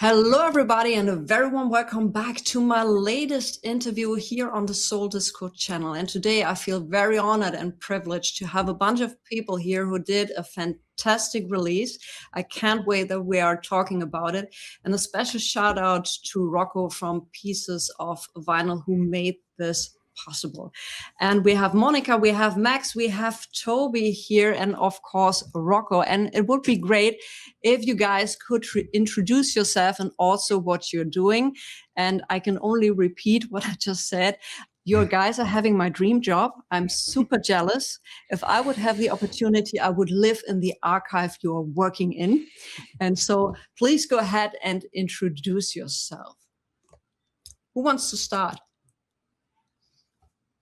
Hello, everybody, and a very warm welcome back to my latest interview here on the Souldisco channel. And today I feel very honored and privileged to have a bunch of people here who did a fantastic release. I can't wait that we are talking about it. And a special shout out to Rocco from Pieces of Vinyl who made this possible. And we have Monica, we have Max, we have Toby here, and of course Rocco. And it would be great if you guys could introduce yourself and also what you're doing. And I can only repeat what I just said. You guys are having my dream job. I'm super jealous. If I would have the opportunity, I would live in the archive you're working in. And so please go ahead and introduce yourself. Who wants to start?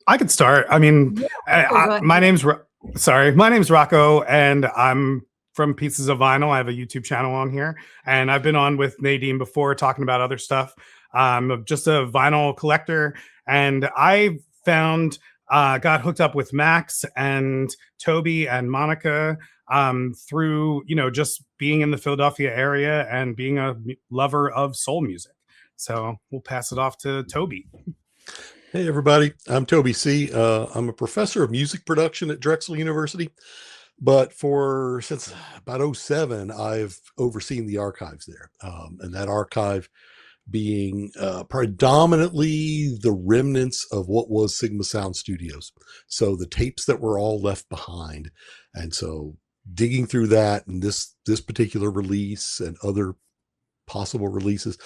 I could start. I mean, my name's Rocco, and I'm from Pieces of Vinyl. I have a YouTube channel on here, and I've been on with Nadine before talking about other stuff. I'm just a vinyl collector, and I got hooked up with Max and Toby and Monica through, just being in the Philadelphia area and being a lover of soul music. So we'll pass it off to Toby. Hey everybody, I'm Toby Seay. I'm a professor of music production at Drexel University, but since about 2007, I've overseen the archives there, and that archive being predominantly the remnants of what was Sigma Sound Studios. So the tapes that were all left behind, and so digging through that and this particular release and other possible releases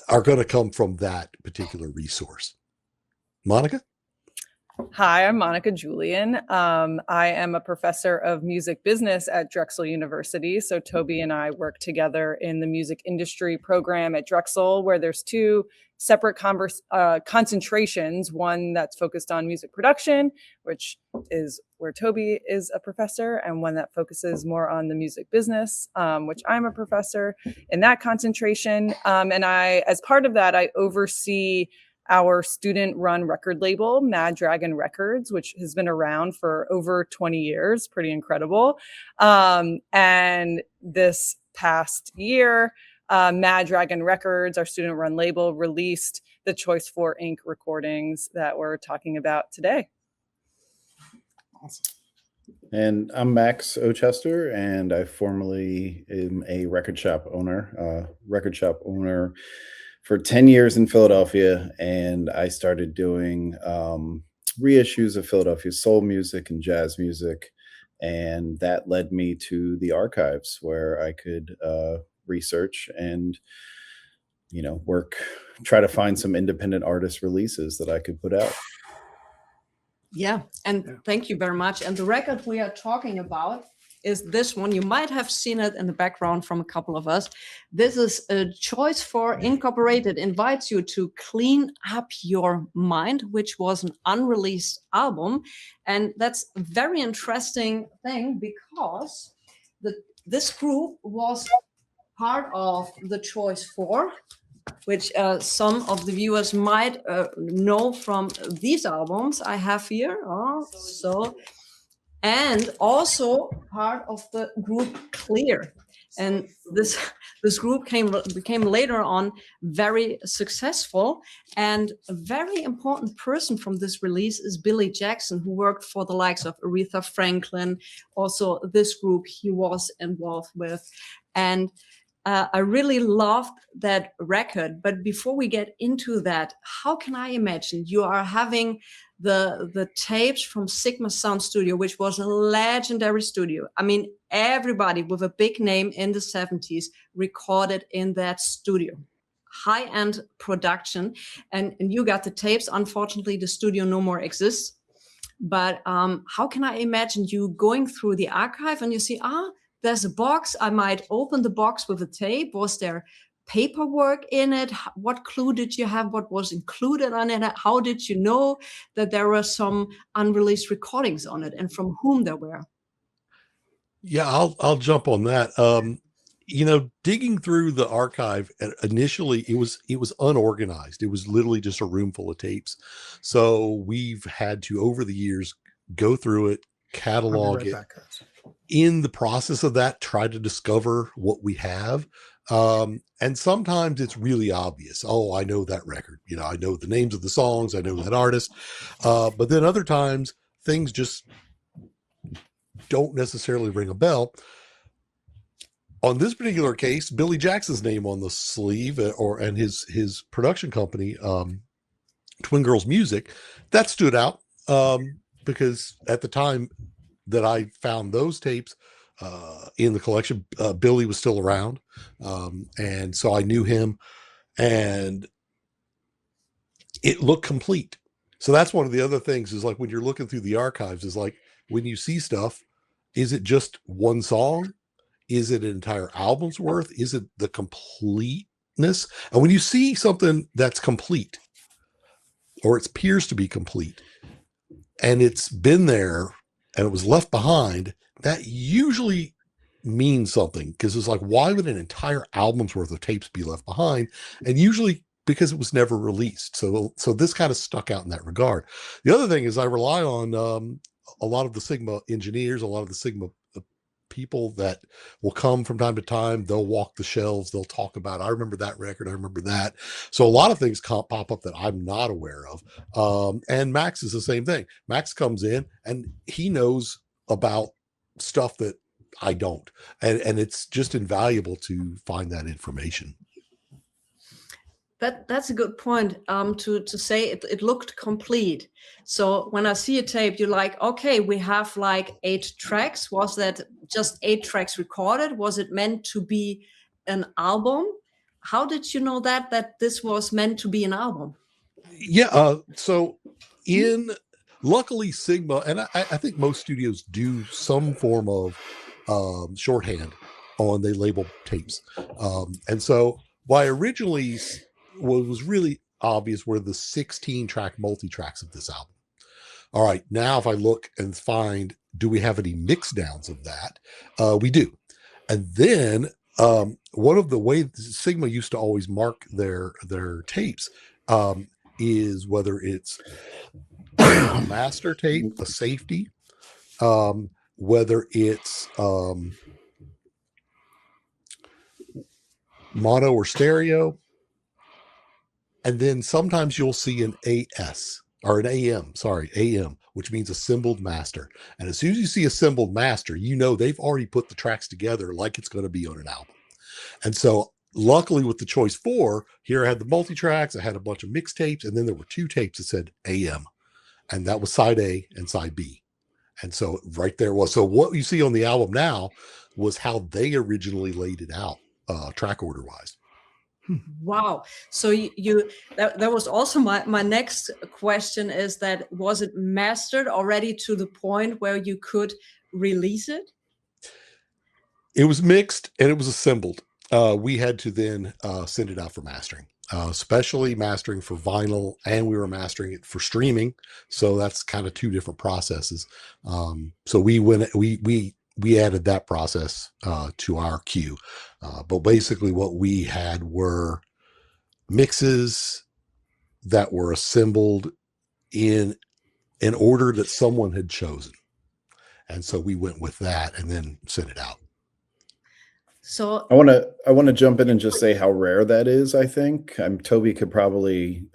are going to come from that particular resource. Monica? Hi, I'm Monica Julian. I am a professor of music business at Drexel University. So Toby and I work together in the music industry program at Drexel, where there's two separate concentrations, one that's focused on music production, which is where Toby is a professor, and one that focuses more on the music business, which I'm a professor in that concentration. And as part of that, I oversee our student-run record label, Mad Dragon Records, which has been around for over 20 years, pretty incredible. And this past year, Mad Dragon Records, our student-run label, released the Choice 4 Inc. recordings that we're talking about today. Awesome. And I'm Max Ochester, and I formerly am a record shop owner for 10 years in Philadelphia, and I started doing reissues of Philadelphia soul music and jazz music, and that led me to the archives where I could research and try to find some independent artist releases that I could put out. Yeah, and thank you very much. And the record we are talking about is this one. You might have seen it in the background from a couple of us. This is a Choice 4 Incorporated, invites you to clean up your mind, which was an unreleased album. And that's a very interesting thing because this group was part of the Choice 4, which some of the viewers might know from these albums I have here. And also part of the group Clear. And this group became later on very successful. And a very important person from this release is Billy Jackson, who worked for the likes of Aretha Franklin. Also, this group he was involved with. And I really loved that record. But before we get into that, how can I imagine you are having the tapes from Sigma Sound Studio, which was a legendary studio. I mean, everybody with a big name in the 70s recorded in that studio. High-end production. And you got the tapes. Unfortunately, the studio no more exists. But how can I imagine you going through the archive and you see, there's a box. I might open the box with a tape. Was there paperwork in it? What clue did you have? What was included on it? How did you know that there were some unreleased recordings on it, and from whom there were? Yeah, I'll jump on that. Digging through the archive, initially it was unorganized. It was literally just a room full of tapes. So we've had to, over the years, go through it, catalog it. In the process of that, try to discover what we have. And sometimes it's really obvious. Oh, I know that record. You know, I know the names of the songs. I know that artist. But then other times things just don't necessarily ring a bell. On this particular case, Billy Jackson's name on the sleeve, and his production company, Twin Girls Music, that stood out because at the time that I found those tapes in the collection, Billy was still around, and so I knew him, and it looked complete. So that's one of the other things is like when you're looking through the archives, is like when you see stuff, is it just one song? Is it an entire album's worth? Is it the completeness? And when you see something that's complete, or it appears to be complete, and it's been there and it was left behind, that usually means something, because it's like, why would an entire album's worth of tapes be left behind? And usually because it was never released. So this kind of stuck out in that regard. The other thing is I rely on a lot of the Sigma engineers, a lot of the Sigma people that will come from time to time. They'll walk the shelves. They'll talk about, I remember that record. I remember that. So a lot of things pop up that I'm not aware of. And Max is the same thing. Max comes in and he knows about stuff that I don't. And it's just invaluable to find that information. That's a good point, to say it looked complete. So when I see a tape, you're like, okay, we have like 8 tracks. Was that just 8 tracks recorded? Was it meant to be an album? How did you know that this was meant to be an album? Yeah. So luckily Sigma, and I think most studios do some form of shorthand on they label tapes. And so why originally was really obvious were the 16-track multi-tracks of this album. All right, now if I look and find, do we have any mix downs of that? We do. And then one of the ways Sigma used to always mark their tapes is whether it's a master tape, a safety, whether it's mono or stereo. And then sometimes you'll see an AS or an AM, which means assembled master. And as soon as you see assembled master, you know they've already put the tracks together like it's going to be on an album. And so luckily with the choice 4, here I had the multi-tracks, I had a bunch of mixtapes, and then there were 2 tapes that said AM. And that was side A and side B. And so right there was, so what you see on the album now was how they originally laid it out, track order wise. Wow. So that was also my next question, is that was it mastered already to the point where you could release it? It was mixed and it was assembled. We had to then send it out for mastering, especially mastering for vinyl, and we were mastering it for streaming. So that's kind of 2 different processes. So we added that process to our queue. But basically what we had were mixes that were assembled in an order that someone had chosen. And so we went with that and then sent it out. So I want to jump in and just say how rare that is. I think Toby could probably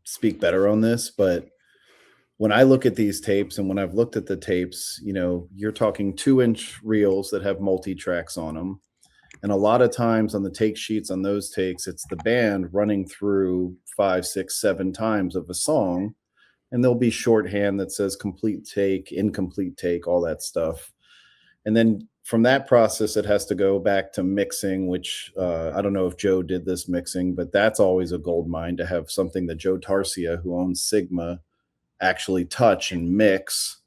speak better on this, but when I look at these tapes and when I've looked at the tapes, you know, you're talking 2-inch reels that have multi-tracks on them. And a lot of times on the take sheets on those takes, it's the band running through 5, 6, 7 times of a song. And there'll be shorthand that says complete take, incomplete take, all that stuff. And then from that process, it has to go back to mixing, which I don't know if Joe did this mixing, but that's always a gold mine to have something that Joe Tarsia, who owns Sigma, actually touch and mix.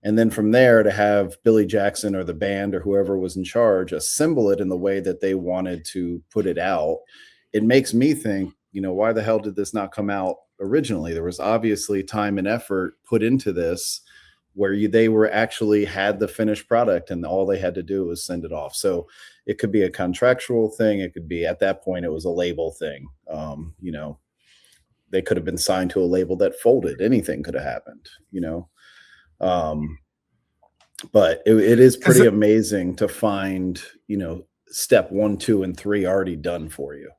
And then from there to have Billy Jackson or the band or whoever was in charge assemble it in the way that they wanted to put it out. It makes me think, you know, why the hell did this not come out originally? There was obviously time and effort put into this where they were actually had the finished product and all they had to do was send it off. So it could be a contractual thing. It could be, at that point, it was a label thing. You know, they could have been signed to a label that folded. Anything could have happened, you know. But it is pretty amazing to find, you know, step 1, 2, and 3 already done for you.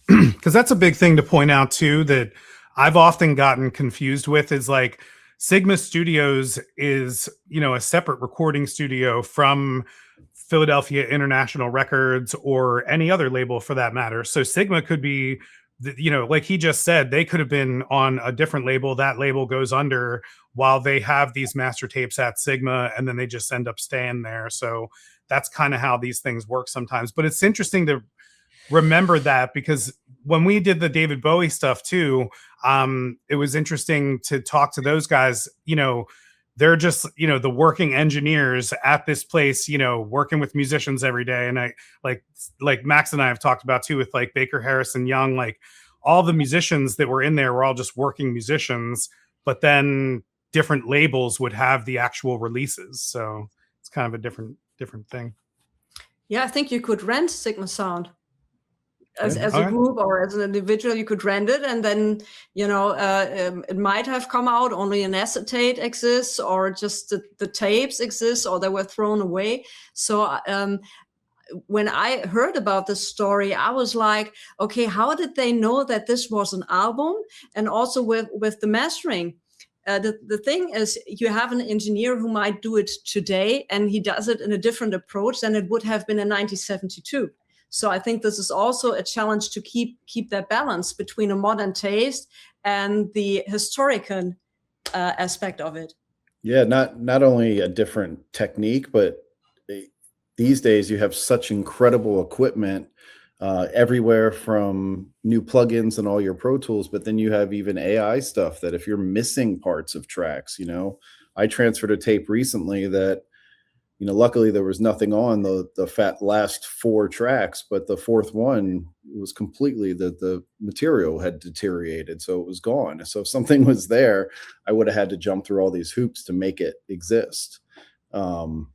Because that's a big thing to point out too, that I've often gotten confused with, is like Sigma Studios is, a separate recording studio from Philadelphia International Records or any other label for that matter. So Sigma could be, like he just said, they could have been on a different label. That label goes under while they have these master tapes at Sigma, and then they just end up staying there. So that's kind of how these things work sometimes. But it's interesting to remember that, because when we did the David Bowie stuff too, it was interesting to talk to those guys. They're just, the working engineers at this place, working with musicians every day. And I like Max and I have talked about too, with like Baker Harrison Young, like all the musicians that were in there were all just working musicians, but then different labels would have the actual releases. So it's kind of a different thing. Yeah, I think you could rent Sigma Sound. As a group or as an individual, you could rent it, and then it might have come out only an acetate exists, or just the tapes exist, or they were thrown away. So when I heard about this story, I was like, okay, how did they know that this was an album? And also with the mastering, the thing is, you have an engineer who might do it today, and he does it in a different approach than it would have been in 1972. So I think this is also a challenge to keep that balance between a modern taste and the historical aspect of it. Yeah, not only a different technique, but these days you have such incredible equipment everywhere, from new plugins and all your Pro Tools, but then you have even AI stuff that if you're missing parts of tracks, I transferred a tape recently that, luckily there was nothing on the last 4 tracks, but the 4th one was completely, the material had deteriorated, so it was gone. So if something was there, I would have had to jump through all these hoops to make it exist. But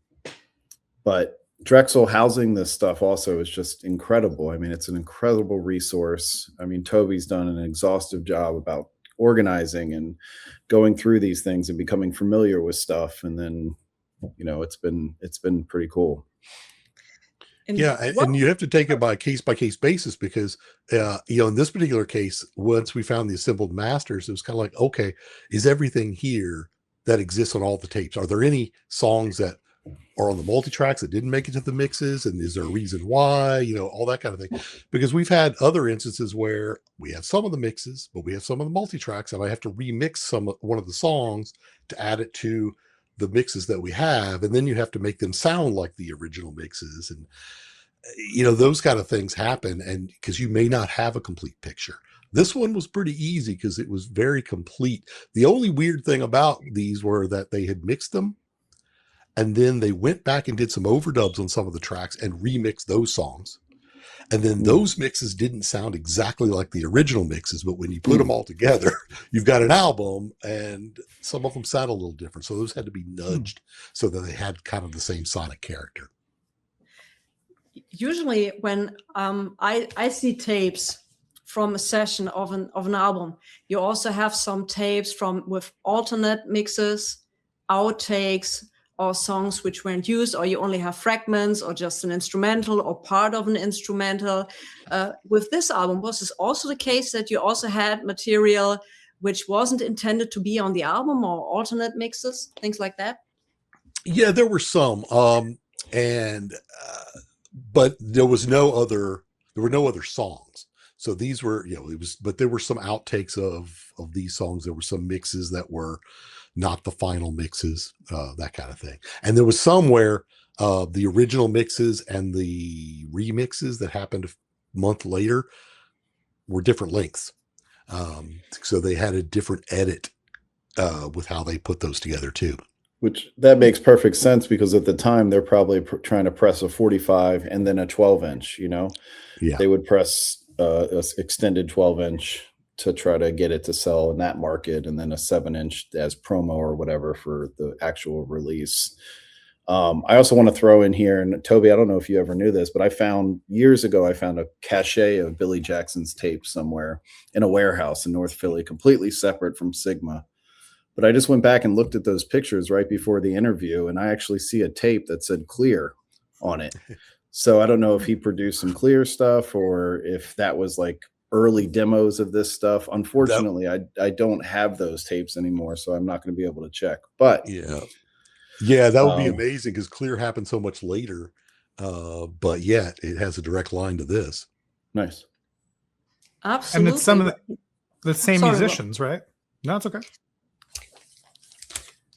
Drexel housing this stuff also is just incredible. I mean, it's an incredible resource. I mean, Toby's done an exhaustive job about organizing and going through these things and becoming familiar with stuff, and then it's been pretty cool. And you have to take it by case basis, because in this particular case, once we found the assembled masters, it was kind of like, okay, is everything here that exists on all the tapes? Are there any songs that are on the multi-tracks that didn't make it to the mixes, and is there a reason why? All that kind of thing. Because we've had other instances where we have some of the mixes, but we have some of the multi-tracks, and I have to remix one of the songs to add it to the mixes that we have, and then you have to make them sound like the original mixes, and those kind of things happen, and because you may not have a complete picture. This one was pretty easy because it was very complete. The only weird thing about these were that they had mixed them, and then they went back and did some overdubs on some of the tracks and remixed those songs. And then those mixes didn't sound exactly like the original mixes, but when you put them all together, you've got an album, and some of them sound a little different. So those had to be nudged so that they had kind of the same sonic character. Usually when I see tapes from a session of an album, you also have some tapes with alternate mixes, outtakes, or songs which weren't used, or you only have fragments or just an instrumental or part of an instrumental. With this album, was this also the case that you also had material which wasn't intended to be on the album, or alternate mixes, things like that? Yeah, there were some, but there were no other songs. So these were, but there were some outtakes of these songs. There were some mixes that were not the final mixes, that kind of thing. And there was some where the original mixes and the remixes that happened a month later were different lengths. So they had a different edit with how they put those together too. Which that makes perfect sense, because at the time they're probably trying to press a 45 and then a 12-inch, Yeah. They would press a extended 12-inch to try to get it to sell in that market, and then a 7-inch as promo or whatever for the actual release. I also want to throw in here, and Toby, I don't know if you ever knew this, but years ago, I found a cache of Billy Jackson's tapes somewhere in a warehouse in North Philly, completely separate from Sigma. But I just went back and looked at those pictures right before the interview, and I actually see a tape that said clear on it. So I don't know if he produced some clear stuff or if that was like early demos of this stuff. Unfortunately, I don't have those tapes anymore, so I'm not going to be able to check. But yeah, that would be amazing because clear happened so much later. But yet it has a direct line to this. Nice. Absolutely. And it's some of the same Sorry, musicians, right? No, it's okay.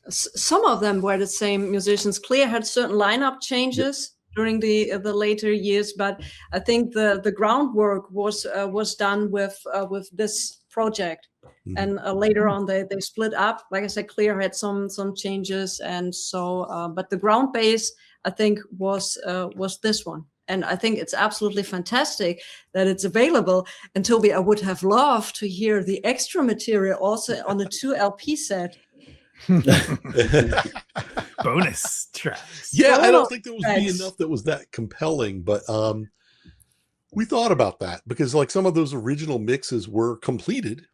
Some of them were the same musicians. Clear had certain lineup changes during the later years, but I think the groundwork was done with this project. And later on, they split up. Like I said, Clear had some changes, and so but the ground bass, I think, was this one. And I think it's absolutely fantastic that it's available. And Toby, I would have loved to hear the extra material also on the 2 LP set. Bonus tracks. Yeah, I don't think there was be enough that was that compelling, but we thought about that because like some of those original mixes were completed.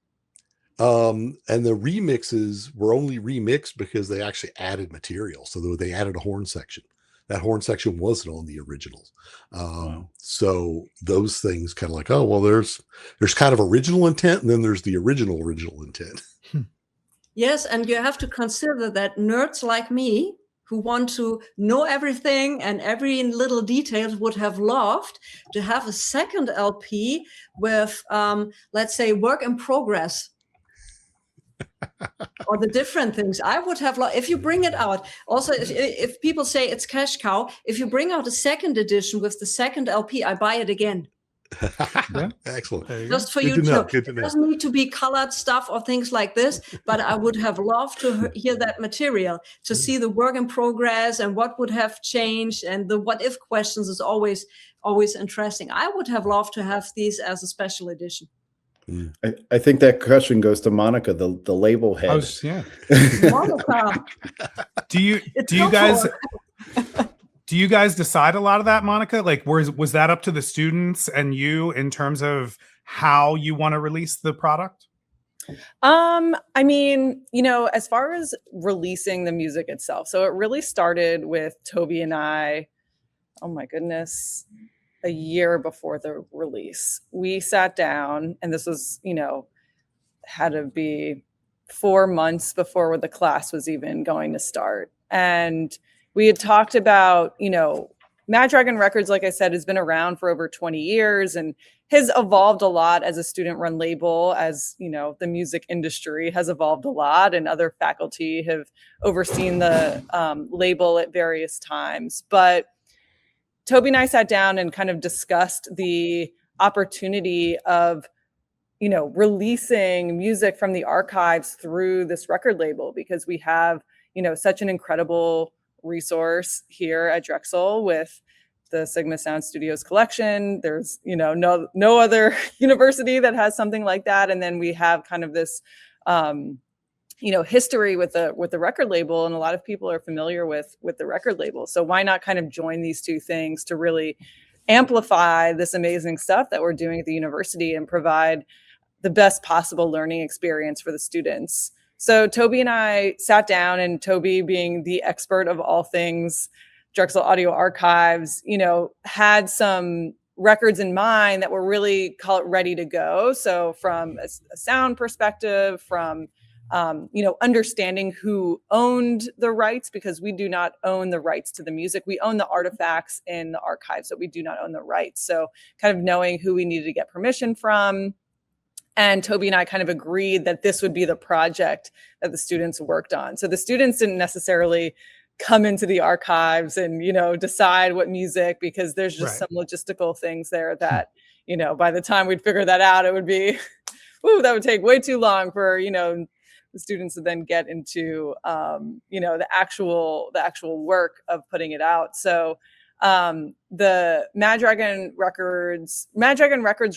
And the remixes were only remixed because they actually added material. So they added a horn section. That horn section wasn't on the originals. So those things kind of like, oh, well, there's kind of original intent, and then there's the original intent. Yes, and you have to consider that nerds like me who want to know everything and every little detail would have loved to have a second LP with, let's say, work in progress. Or the different things. I would have, if you bring it out, also if people say it's cash cow, if you bring out a second edition with the second LP, I buy it again. Yeah. Excellent. Just for you to know. It doesn't need to be colored stuff or things like this, but I would have loved to hear that material, to see the work in progress and what would have changed, and the what if questions is always interesting. I would have loved to have these as a special edition. I think that question goes to Monica, the label head. Monica. Do you guys decide a lot of that, Monica? Like, was that up to the students and you in terms of how you want to release the product? I mean, as far as releasing the music itself, so it really started with Toby and I, oh my goodness, a year before the release. We sat down, and this was, had to be 4 months before the class was even going to start. And we had talked about, Mad Dragon Records, like I said, has been around for over 20 years and has evolved a lot as a student-run label, as, the music industry has evolved a lot, and other faculty have overseen the label at various times. But Toby and I sat down and kind of discussed the opportunity of, releasing music from the archives through this record label, because we have, such an incredible resource here at Drexel with the Sigma Sound Studios collection. There's, no other university that has something like that. And then we have kind of this, history with the record label, and a lot of people are familiar with the record label. So why not kind of join these two things to really amplify this amazing stuff that we're doing at the university and provide the best possible learning experience for the students. So Toby and I sat down, and Toby, being the expert of all things Drexel Audio Archives, had some records in mind that were really, call it, ready to go. So from a sound perspective, from understanding who owned the rights, because we do not own the rights to the music. We own the artifacts in the archives, but we do not own the rights. So kind of knowing who we needed to get permission from. And Toby and I kind of agreed that this would be the project that the students worked on. So the students didn't necessarily come into the archives and, decide what music, because there's just some logistical things there that, by the time we'd figure that out, it would be, that would take way too long for, the students to then get into, the actual work of putting it out. So the Mad Dragon Records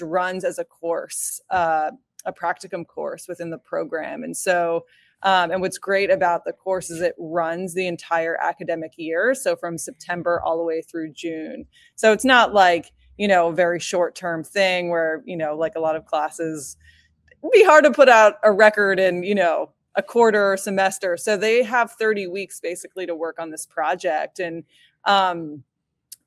runs as a course, a practicum course within the program. And so, and what's great about the course is it runs the entire academic year. So from September all the way through June. So it's not like, a very short-term thing where, like a lot of classes, it'd be hard to put out a record in, a quarter or semester. So they have 30 weeks basically to work on this project. And,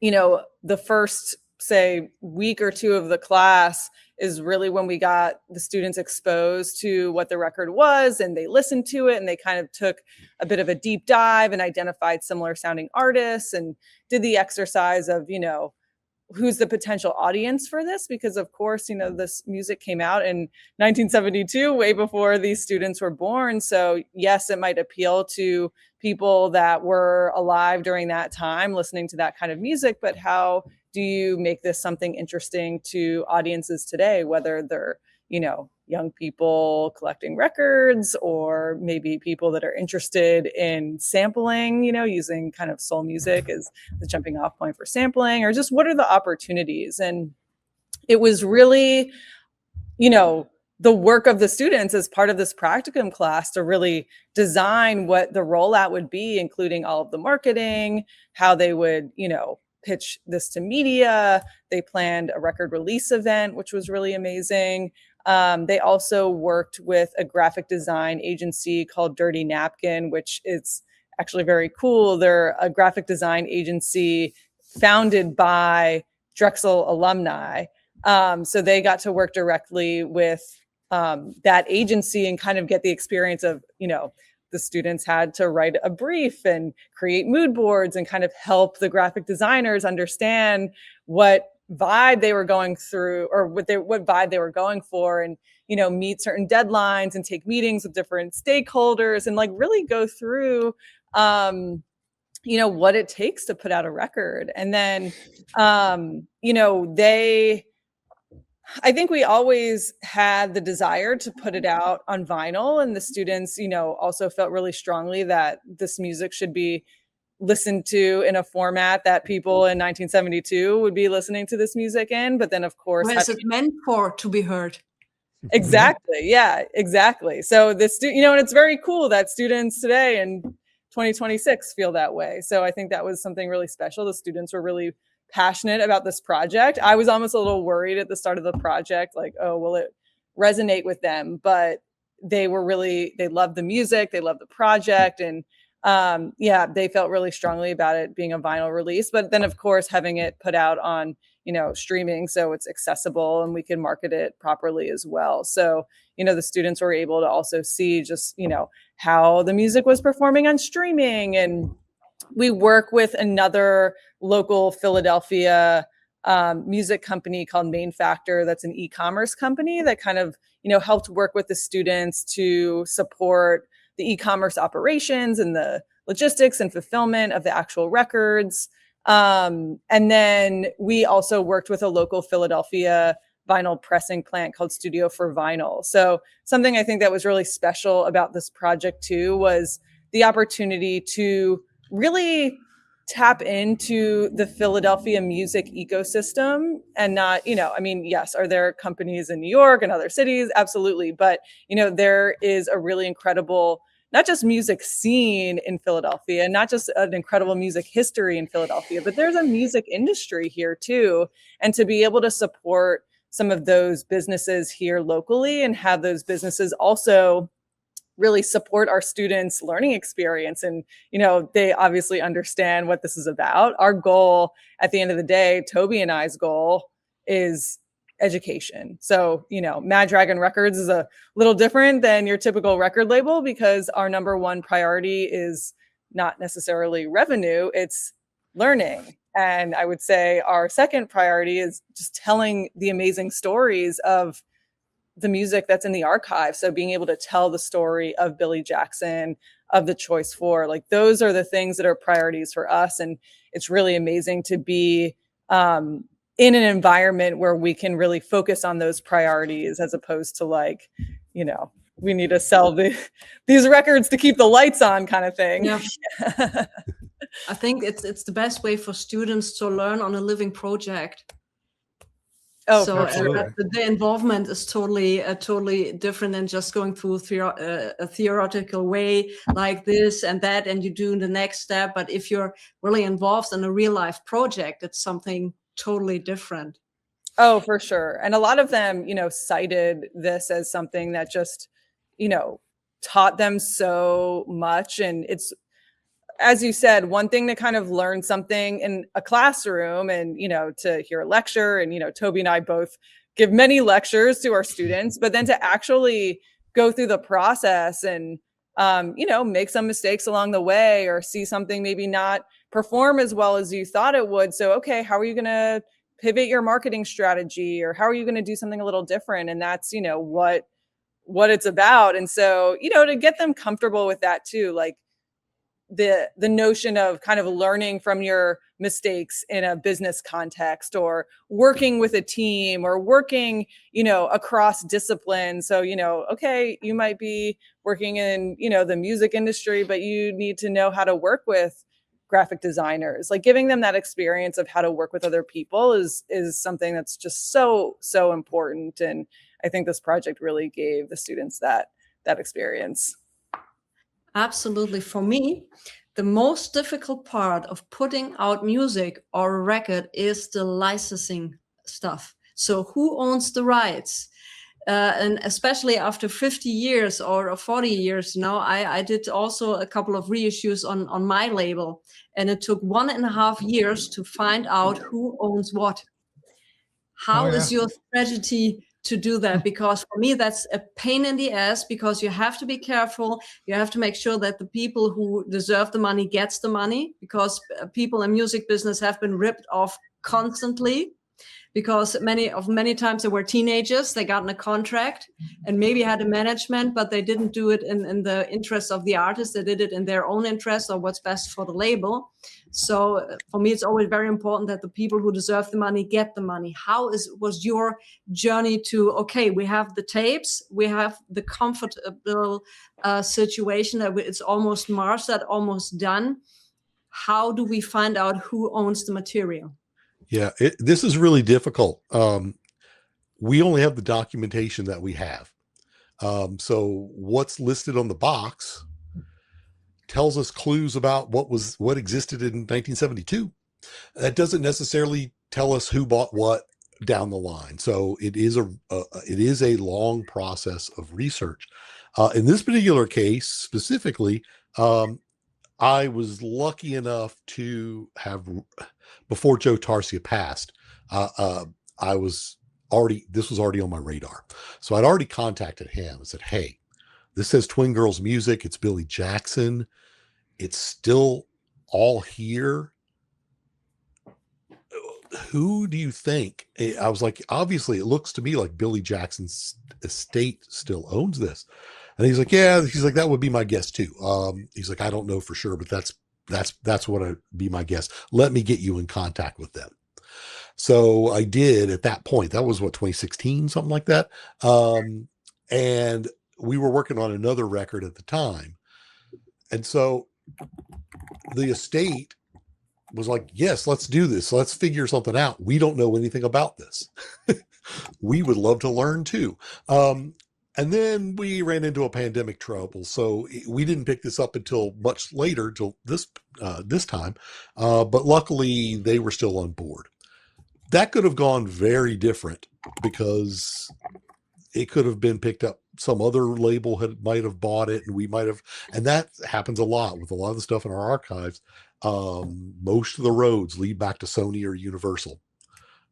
the first, say, week or two of the class is really when we got the students exposed to what the record was, and they listened to it, and they kind of took a bit of a deep dive and identified similar sounding artists and did the exercise of, who's the potential audience for this? Because of course, this music came out in 1972, way before these students were born. So yes, it might appeal to people that were alive during that time listening to that kind of music, but how do you make this something interesting to audiences today, whether they're, young people collecting records, or maybe people that are interested in sampling, using kind of soul music as the jumping off point for sampling, or just what are the opportunities? And it was really, the work of the students as part of this practicum class to really design what the rollout would be, including all of the marketing, how they would, pitch this to media. They planned a record release event, which was really amazing. They also worked with a graphic design agency called Dirty Napkin, which is actually very cool. They're a graphic design agency founded by Drexel alumni. So they got to work directly with that agency and kind of get the experience of, the students had to write a brief and create mood boards and kind of help the graphic designers understand what vibe they were going through, or what vibe they were going for, and meet certain deadlines and take meetings with different stakeholders and really go through what it takes to put out a record. And then I think we always had the desire to put it out on vinyl, and the students also felt really strongly that this music should be listened to in a format that people in 1972 would be listening to this music in. But then, of course, what is it meant for to be heard? Exactly. Yeah, exactly. So and it's very cool that students today in 2026 feel that way. So I think that was something really special. The students were really passionate about this project. I was almost a little worried at the start of the project, like, oh, will it resonate with them? But they loved the music, they loved the project, and they felt really strongly about it being a vinyl release. But then, of course, having it put out on, streaming, so it's accessible and we can market it properly as well. So, the students were able to also see just, how the music was performing on streaming. And we work with another local Philadelphia music company called Main Factor. That's an e-commerce company that kind of, helped work with the students to support the e-commerce operations and the logistics and fulfillment of the actual records. And then we also worked with a local Philadelphia vinyl pressing plant called Studio for Vinyl. So something I think that was really special about this project too was the opportunity to really tap into the Philadelphia music ecosystem, and not, yes, are there companies in New York and other cities? Absolutely. But, there is a really incredible, not just music scene in Philadelphia, not just an incredible music history in Philadelphia, but there's a music industry here too. And to be able to support some of those businesses here locally and have those businesses also really support our students' learning experience. And, they obviously understand what this is about. Our goal at the end of the day, Toby and I's goal, is education. So, Mad Dragon Records is a little different than your typical record label, because our number one priority is not necessarily revenue, it's learning. And I would say our second priority is just telling the amazing stories of the music that's in the archive. So being able to tell the story of Billy Jackson, of the Choice Four, those are the things that are priorities for us. And it's really amazing to be in an environment where we can really focus on those priorities, as opposed to we need to sell these records to keep the lights on kind of thing. Yeah. I think it's the best way for students to learn on a living project. Oh, so sure. The involvement is totally different than just going through a theoretical way like this and that, and you do the next step. But if you're really involved in a real life project, it's something totally different. Oh, for sure. And a lot of them, cited this as something that just, taught them so much. And as you said, one thing to kind of learn something in a classroom and, to hear a lecture, and, Toby and I both give many lectures to our students, but then to actually go through the process and, make some mistakes along the way, or see something maybe not perform as well as you thought it would. So, okay, how are you going to pivot your marketing strategy, or how are you going to do something a little different? And that's, what it's about. And so, to get them comfortable with that too, like the notion of kind of learning from your mistakes in a business context, or working with a team, or working, across disciplines. So, okay, you might be working in, the music industry, but you need to know how to work with graphic designers. Like giving them that experience of how to work with other people is something that's just so important. And I think this project really gave the students that experience. Absolutely. For me, the most difficult part of putting out music or a record is the licensing stuff. So who owns the rights? And especially after 50 years or 40 years now, I did also a couple of reissues on my label. And it took 1.5 years to find out who owns what. How is your strategy to do that? Because for me, that's a pain in the ass, because you have to be careful. You have to make sure that the people who deserve the money gets the money, because people in music business have been ripped off constantly, because many times they were teenagers, they got in a contract and maybe had a management, but they didn't do it in the interest of the artist. They did it in their own interest, or what's best for the label. So for me, it's always very important that the people who deserve the money get the money. Was your journey to, okay, we have the tapes, we have the comfortable situation that it's almost mastered, almost done. How do we find out who owns the material? Yeah, this is really difficult. We only have the documentation that we have. So what's listed on the box tells us clues about what existed in 1972. That doesn't necessarily tell us who bought what down the line. So it is a long process of research. In this particular case specifically, I was lucky enough to have, before Joe Tarsia passed, this was already on my radar. So I'd already contacted him and said, hey, this says Twin Girls Music. It's Billy Jackson. It's still all here. Who do you think? I was like, obviously it looks to me like Billy Jackson's estate still owns this. And he's like, yeah, he's like, that would be my guess too. He's like, I don't know for sure, but that's what I'd be my guess. Let me get you in contact with them. So I did at that point. That was 2016, something like that. And we were working on another record at the time. And so the estate was like, yes, let's do this. Let's figure something out. We don't know anything about this. We would love to learn too. And then we ran into a pandemic trouble. So we didn't pick this up until much later, till this time. But luckily they were still on board. That could have gone very different, because it could have been picked up. Some other label might have bought it, and we might have, and that happens a lot with a lot of the stuff in our archives. Most of the roads lead back to Sony or Universal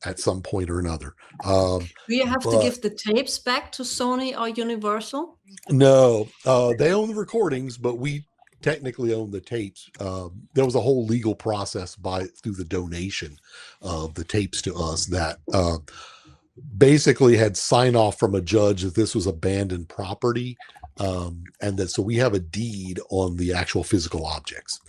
at some point or another. Do you have to give the tapes back to Sony or Universal? No, they own the recordings, but we technically own the tapes. There was a whole legal process through the donation of the tapes to us that basically had sign off from a judge that this was abandoned property, and that so we have a deed on the actual physical objects.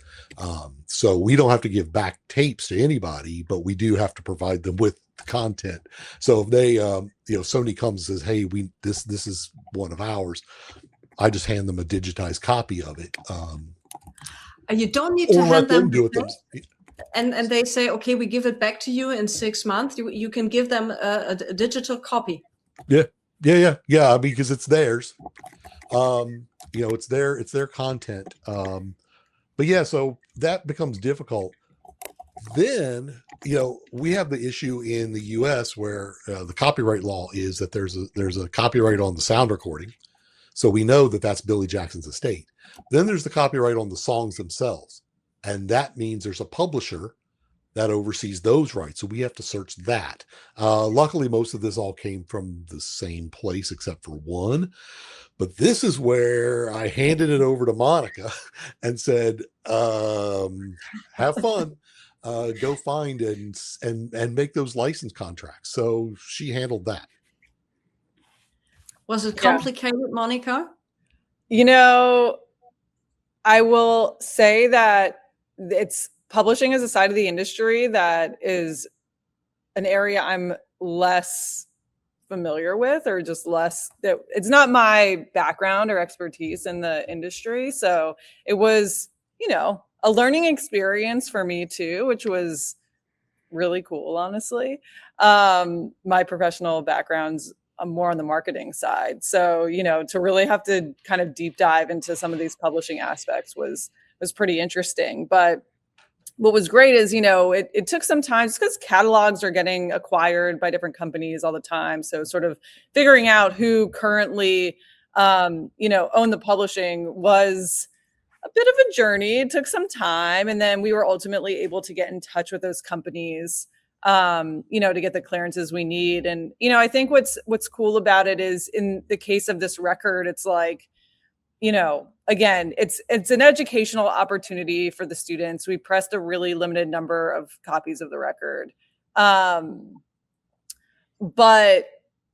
So we don't have to give back tapes to anybody, but we do have to provide them with the content. So if they, Sony comes and says, "Hey, this is one of ours," I just hand them a digitized copy of it. You don't need to hand them. Do it and they say, okay, we give it back to you in 6 months. You can give them a digital copy. Yeah, because it's theirs. It's their content. But yeah, so that becomes difficult. Then, we have the issue in the US where the copyright law is that there's a copyright on the sound recording. So we know that that's Billy Jackson's estate. Then there's the copyright on the songs themselves. And that means there's a publisher that oversees those rights. So we have to search that. Luckily, most of this all came from the same place except for one. But this is where I handed it over to Monica and said, have fun. Go find and make those license contracts. So she handled that. Was it complicated, Monica? You know, I will say that publishing is a side of the industry that is an area I'm less familiar with, or just it's not my background or expertise in the industry. So it was, a learning experience for me too, which was really cool, honestly. My professional background's more on the marketing side. So, to really have to kind of deep dive into some of these publishing aspects was pretty interesting. But what was great is, it took some time because catalogs are getting acquired by different companies all the time. So sort of figuring out who currently, owned the publishing was a bit of a journey. It took some time. And then we were ultimately able to get in touch with those companies, to get the clearances we need. And, I think what's cool about it is in the case of this record, it's like, again, it's an educational opportunity for the students. We pressed a really limited number of copies of the record. But,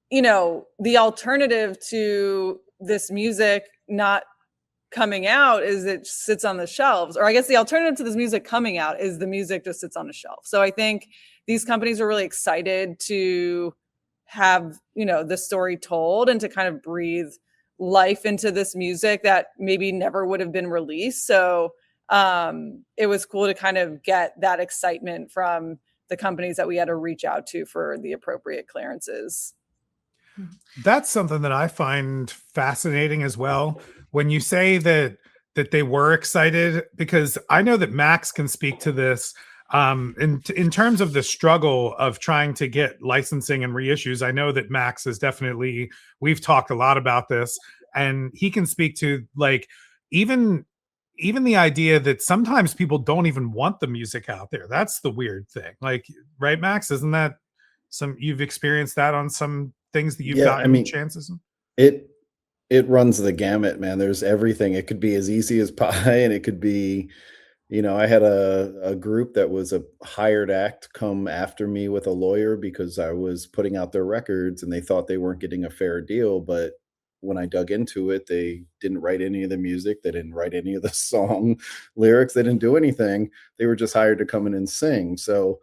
the alternative to this music not coming out is it sits on the shelves. Or I guess the alternative to this music coming out is the music just sits on the shelf. So I think these companies are really excited to have, the story told and to kind of breathe life into this music that maybe never would have been released. So it was cool to kind of get that excitement from the companies that we had to reach out to for the appropriate clearances. That's something that I find fascinating as well. When you say that they were excited, because I know that Max can speak to this in terms of the struggle of trying to get licensing and reissues. I know that Max is definitely, we've talked a lot about this, and he can speak to like even the idea that sometimes people don't even want the music out there. That's the weird thing. Like, right, Max? Isn't that you've experienced that on some things that you've gotten chances? It runs the gamut, man. There's everything. It could be as easy as pie, and it could be, I had a group that was a hired act come after me with a lawyer because I was putting out their records and they thought they weren't getting a fair deal. But when I dug into it, they didn't write any of the music. They didn't write any of the song lyrics. They didn't do anything. They were just hired to come in and sing. So,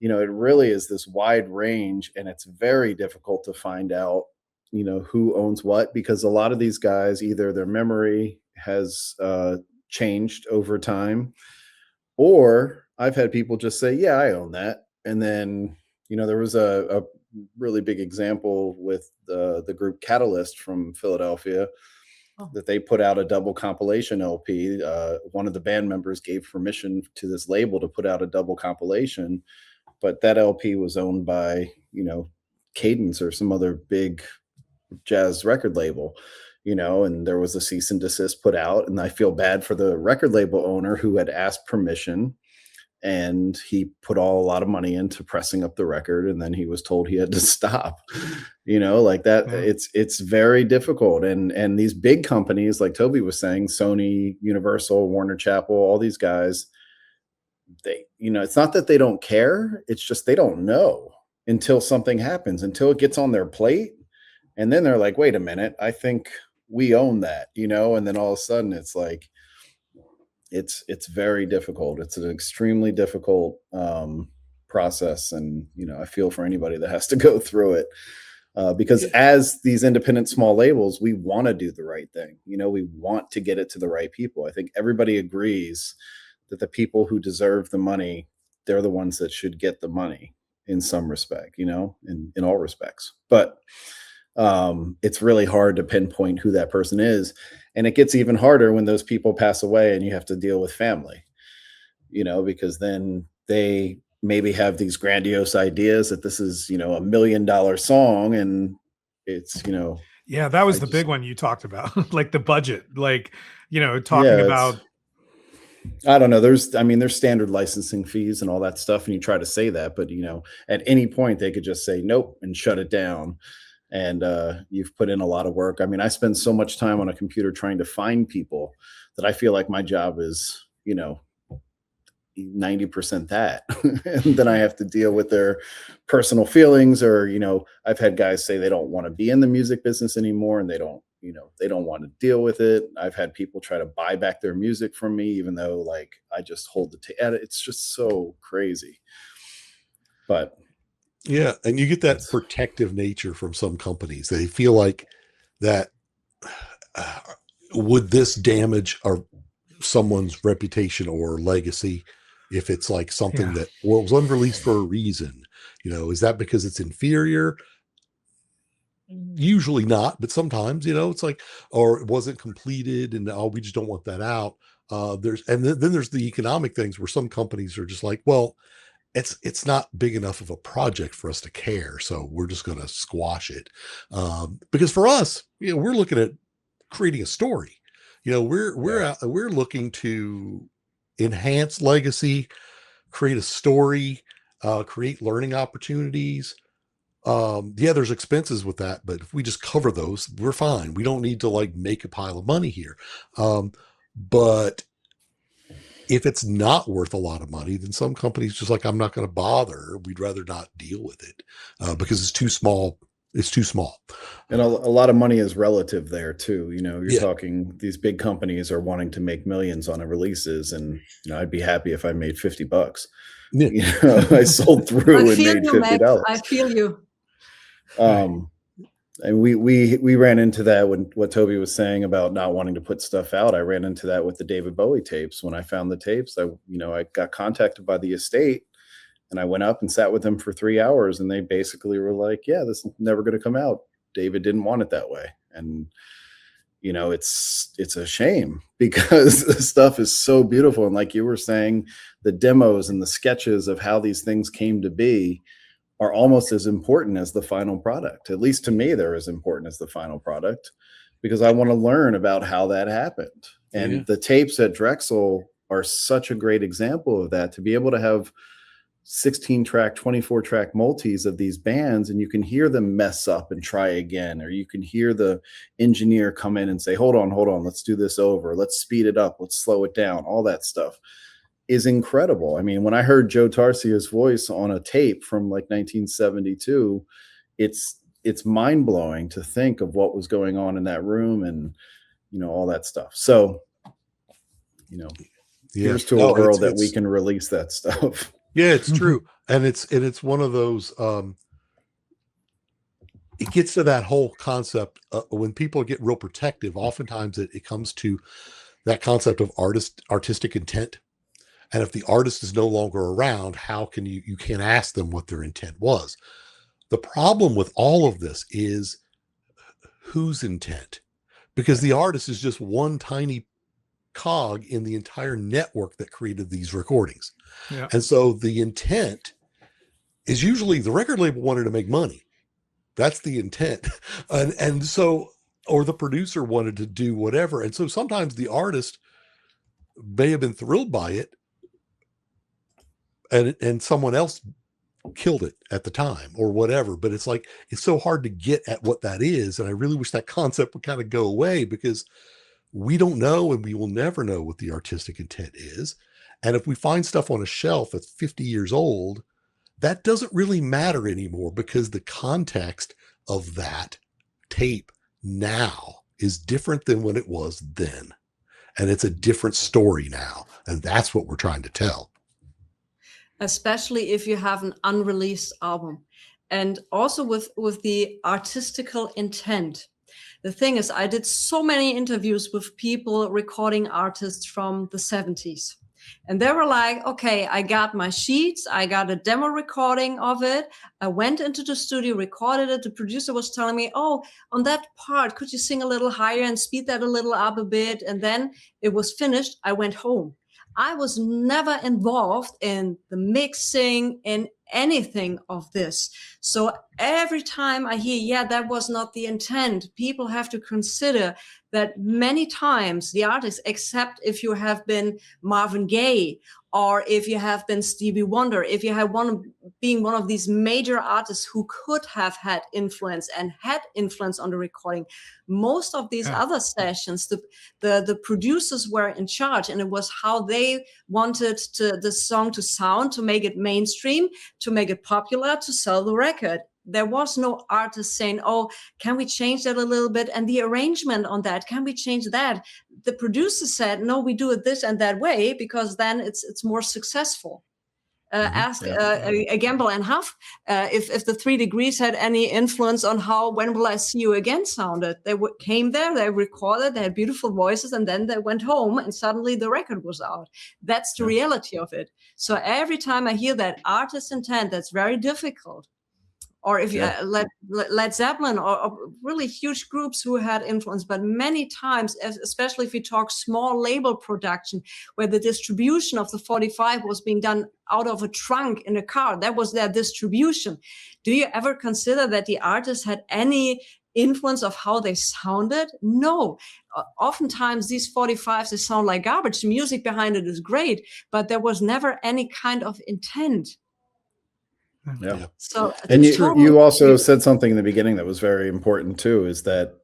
it really is this wide range, and it's very difficult to find out, who owns what, because a lot of these guys, either their memory has changed over time, or I've had people just say, yeah, I own that. And then, there was a really big example with the group Catalyst from Philadelphia that they put out a double compilation LP. One of the band members gave permission to this label to put out a double compilation, but that LP was owned by, Cadence or some other big jazz record label, and there was a cease and desist put out. And I feel bad for the record label owner who had asked permission, and he put a lot of money into pressing up the record, and then he was told he had to stop, like that. It's very difficult. And these big companies, like Toby was saying, Sony, Universal, Warner Chappell, all these guys, they, it's not that they don't care. It's just, they don't know until something happens, until it gets on their plate. And then they're like, wait a minute, I think we own that, and then all of a sudden it's like, it's very difficult. It's an extremely difficult process. And, I feel for anybody that has to go through it because as these independent small labels, we want to do the right thing. We want to get it to the right people. I think everybody agrees that the people who deserve the money, they're the ones that should get the money in some respect, in all respects. But it's really hard to pinpoint who that person is. And it gets even harder when those people pass away and you have to deal with family, because then they maybe have these grandiose ideas that this is, $1 million song, and it's, Yeah, that was the big one you talked about, like the budget, like, talking about. I don't know. There's standard licensing fees and all that stuff, and you try to say that, but at any point they could just say nope and shut it down. And you've put in a lot of work. I mean, I spend so much time on a computer trying to find people that I feel like my job is, 90% that. And then I have to deal with their personal feelings, or, I've had guys say they don't want to be in the music business anymore, and they don't want to deal with it. I've had people try to buy back their music from me, even though like I just hold the it's just so crazy. But yeah, and you get that protective nature from some companies. They feel like that would this damage someone's reputation or legacy if it's like something that it was unreleased for a reason? Is that because it's inferior? Usually not, but sometimes, it's like, or it wasn't completed and we just don't want that out. Then there's the economic things where some companies are just like, well, it's not big enough of a project for us to care, so we're just going to squash it. Because for us, we're looking at creating a story. We're looking to enhance legacy, create a story, create learning opportunities. There's expenses with that, but if we just cover those, we're fine. We don't need to like make a pile of money here. But if it's not worth a lot of money, then some companies just like, I'm not going to bother. We'd rather not deal with it because it's too small. It's too small. And a lot of money is relative there too. You're talking, these big companies are wanting to make millions on releases, and I'd be happy if I made $50. Yeah. I sold through and made $50. I feel you. And we ran into that when what Toby was saying about not wanting to put stuff out. I ran into that with the David Bowie tapes. When I found the tapes, I got contacted by the estate, and I went up and sat with them for 3 hours, and they basically were like, yeah, this is never going to come out. David didn't want it that way. And it's a shame because the stuff is so beautiful. And like you were saying, the demos and the sketches of how these things came to be are almost as important as the final product. At least to me, they're as important as the final product, because I want to learn about how that happened. And the tapes at Drexel are such a great example of that, to be able to have 16-track, 24-track multis of these bands, and you can hear them mess up and try again, or you can hear the engineer come in and say, hold on, let's do this over. Let's speed it up. Let's slow it down. All that stuff is incredible. I mean, when I heard Joe Tarsia's voice on a tape from like 1972, it's mind-blowing to think of what was going on in that room and all that stuff. So here's to a world that we can release that stuff. Yeah, it's true. And it's one of those it gets to that whole concept when people get real protective. Oftentimes it comes to that concept of artistic intent. And if the artist is no longer around, how can you can't ask them what their intent was. The problem with all of this is whose intent, because the artist is just one tiny cog in the entire network that created these recordings. Yeah. And so the intent is usually the record label wanted to make money. That's the intent. And so, or the producer wanted to do whatever. And so sometimes the artist may have been thrilled by it, and someone else killed it at the time or whatever. But it's like, it's so hard to get at what that is. And I really wish that concept would kind of go away, because we don't know, and we will never know what the artistic intent is. And if we find stuff on a shelf that's 50 years old, that doesn't really matter anymore, because the context of that tape now is different than when it was then. And it's a different story now. And that's what we're trying to tell. Especially if you have an unreleased album, and also with the artistical intent. The thing is, I did so many interviews with people recording artists from the 70s. And they were like, okay, I got my sheets. I got a demo recording of it. I went into the studio, recorded it. The producer was telling me, oh, on that part, could you sing a little higher and speed that a little up a bit? And then it was finished. I went home. I was never involved in the mixing, in anything of this. So every time I hear, yeah, that was not the intent, people have to consider that many times the artists, except if you have been Marvin Gaye, or if you have been Stevie Wonder, if you have being one of these major artists who could have had influence and had influence on the recording, most of these other sessions, the producers were in charge, and it was how they wanted the song to sound, to make it mainstream, to make it popular, to sell the record. There was no artist saying, oh, can we change that a little bit? And the arrangement on that, can we change that? The producer said, no, we do it this and that way, because then it's more successful. Ask Gamble and Huff if the 3 Degrees had any influence on how When Will I See You Again sounded. They came there, they recorded, they had beautiful voices, and then they went home and suddenly the record was out. That's the reality of it. So every time I hear that artist intent, that's very difficult. Or if you Led Zeppelin or really huge groups who had influence, but many times, especially if we talk small label production, where the distribution of the 45 was being done out of a trunk in a car, that was their distribution. Do you ever consider that the artist had any influence of how they sounded? No. Oftentimes these 45s, they sound like garbage. The music behind it is great, but there was never any kind of intent. Yeah. So, and you also said something in the beginning that was very important too, is that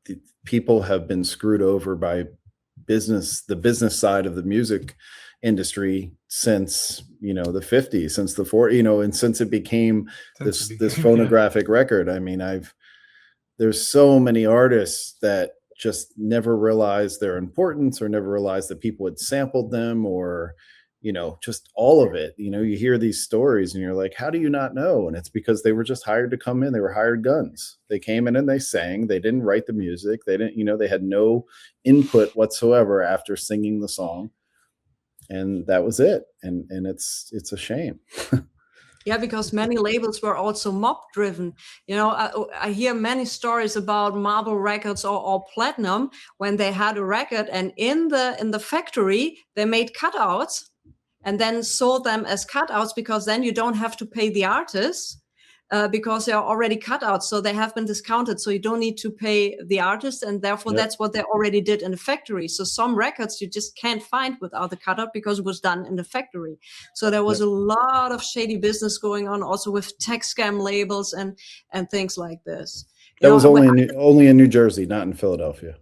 people have been screwed over by the business side of the music industry since, the 50s, since the 40s, and since it became this phonographic record. I mean, there's so many artists that just never realized their importance, or never realized that people had sampled them, or just all of it. You hear these stories and you're like, how do you not know? And it's because they were just hired to come in. They were hired guns. They came in and they sang. They didn't write the music. They didn't, they had no input whatsoever after singing the song. And that was it. And it's a shame. Yeah, because many labels were also mob driven. I hear many stories about Marble Records or Platinum, when they had a record and in the factory, they made cutouts and then sold them as cutouts, because then you don't have to pay the artists because they are already cutouts. So they have been discounted. So you don't need to pay the artist. And therefore, that's what they already did in the factory. So some records you just can't find without the cutout because it was done in the factory. So there was a lot of shady business going on also with tech scam labels and things like this. That was only in New Jersey, not in Philadelphia.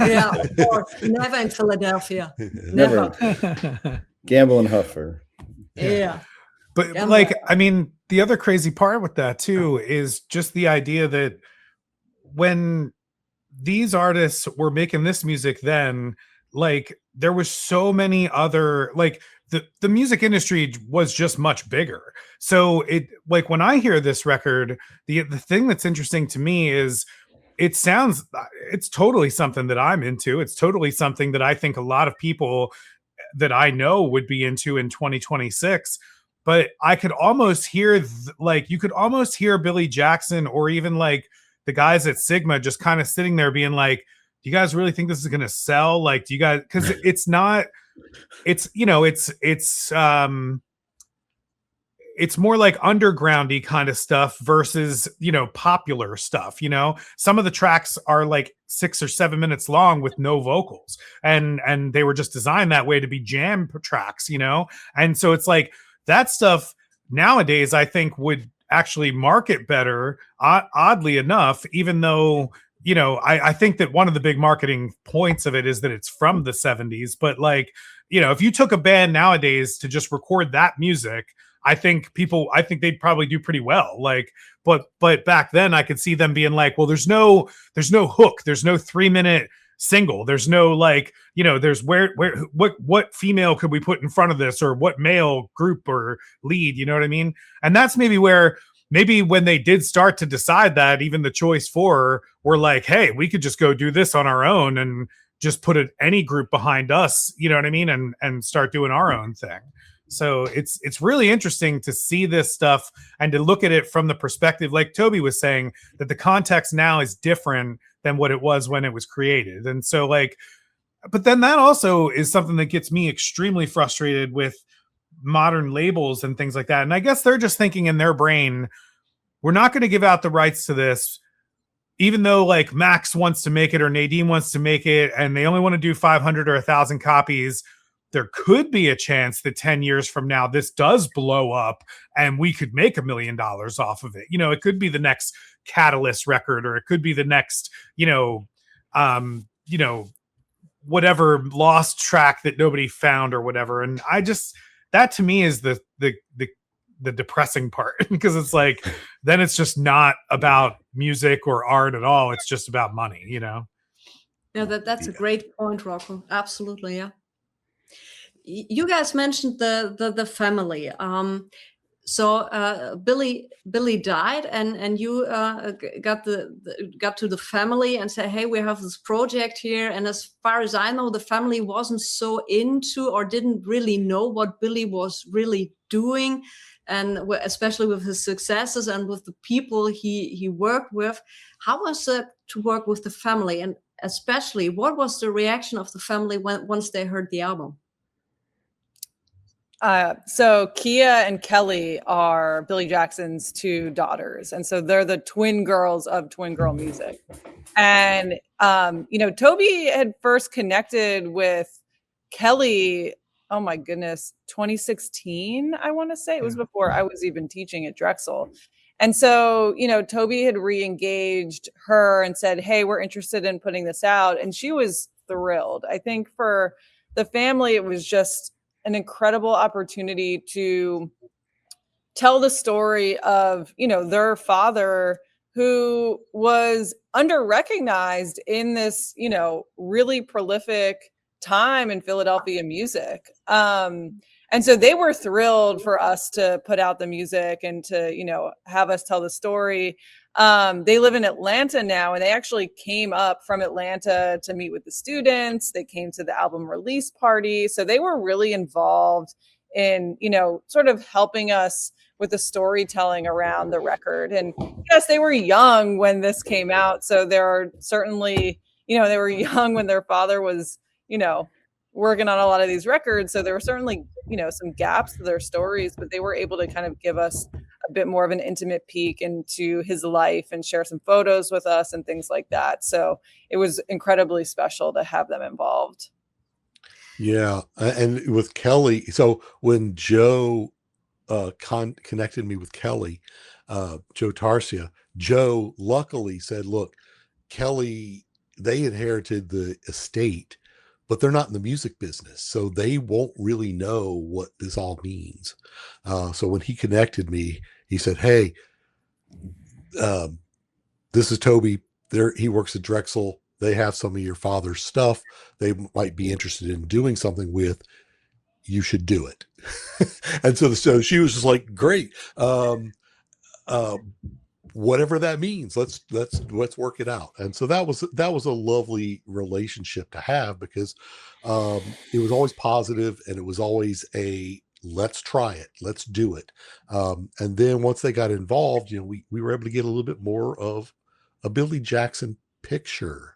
Yeah, or never in Philadelphia. Never. Gamble and Huffer. Yeah. But I mean, the other crazy part with that too is just the idea that when these artists were making this music then, there was so many other, the music industry was just much bigger. So when I hear this record, the thing that's interesting to me is it's totally something that I'm into. It's totally something that I think a lot of people that I know would be into in 2026. But I could almost hear you could almost hear Billy Jackson, or even the guys at Sigma just kind of sitting there being like, do you guys really think this is going to sell? Do you guys, because it's not, it's more like undergroundy kind of stuff versus, popular stuff. Some of the tracks are 6 or 7 minutes long with no vocals, and they were just designed that way to be jam tracks, and so it's that stuff nowadays I think would actually market better, oddly enough, even though, I think that one of the big marketing points of it is that it's from the 70s. But if you took a band nowadays to just record that music, I think they'd probably do pretty well. But back then I could see them being well, there's no hook. There's no 3-minute single. There's no there's what female could we put in front of this, or what male group or lead, you know what I mean? And that's maybe when they did start to decide that, even the Choice 4 were hey, we could just go do this on our own and just put any group behind us, you know what I mean? And start doing our own thing. So it's really interesting to see this stuff and to look at it from the perspective, like Toby was saying, that the context now is different than what it was when it was created. And so but then that also is something that gets me extremely frustrated with modern labels and things like that. And I guess they're just thinking in their brain, we're not going to give out the rights to this, even though like Max wants to make it or Nadine wants to make it, and they only want to do 500 or 1,000 copies. There could be a chance that 10 years from now, this does blow up and we could make $1 million off of it. You know, it could be the next Catalyst record, or it could be the next, whatever lost track that nobody found or whatever. And I just, that to me is the depressing part, because it's like, then it's just not about music or art at all. It's just about money, you know? Yeah, that's a great point, Rocco. Absolutely. Yeah. You guys mentioned the family. So Billy died, and you got to the family and said, hey, we have this project here. And as far as I know, the family wasn't so into or didn't really know what Billy was really doing, and especially with his successes and with the people he worked with. How was it to work with the family, and especially what was the reaction of the family once they heard the album? So Kia and Kelly are Billy Jackson's two daughters. And so they're the twin girls of twin girl music. And, Toby had first connected with Kelly, oh my goodness, 2016, I want to say. It was before I was even teaching at Drexel. And so, Toby had re-engaged her and said, hey, we're interested in putting this out. And she was thrilled. I think for the family, it was just an incredible opportunity to tell the story of, their father, who was under-recognized in this, really prolific time in Philadelphia music. And so they were thrilled for us to put out the music and to, have us tell the story. They live in Atlanta now, and they actually came up from Atlanta to meet with the students. They came to the album release party. So they were really involved in, sort of helping us with the storytelling around the record. And yes, they were young when this came out. So there are certainly, they were young when their father was, working on a lot of these records. So there were certainly, some gaps to their stories, but they were able to kind of give us a bit more of an intimate peek into his life and share some photos with us and things like that. So it was incredibly special to have them involved. Yeah. And with Kelly, so when Joe connected me with Kelly, Joe Tarsia, Joe luckily said, look, Kelly, they inherited the estate, but they're not in the music business, so they won't really know what this all means. So when he connected me, he said, hey, this is Toby. He works at Drexel. They have some of your father's stuff they might be interested in doing something with. You should do it. And so she was just like, great. Whatever that means, let's work it out. And so that was a lovely relationship to have, because it was always positive, and it was always a let's try it, let's do it. And then once they got involved, we were able to get a little bit more of a Billy Jackson picture.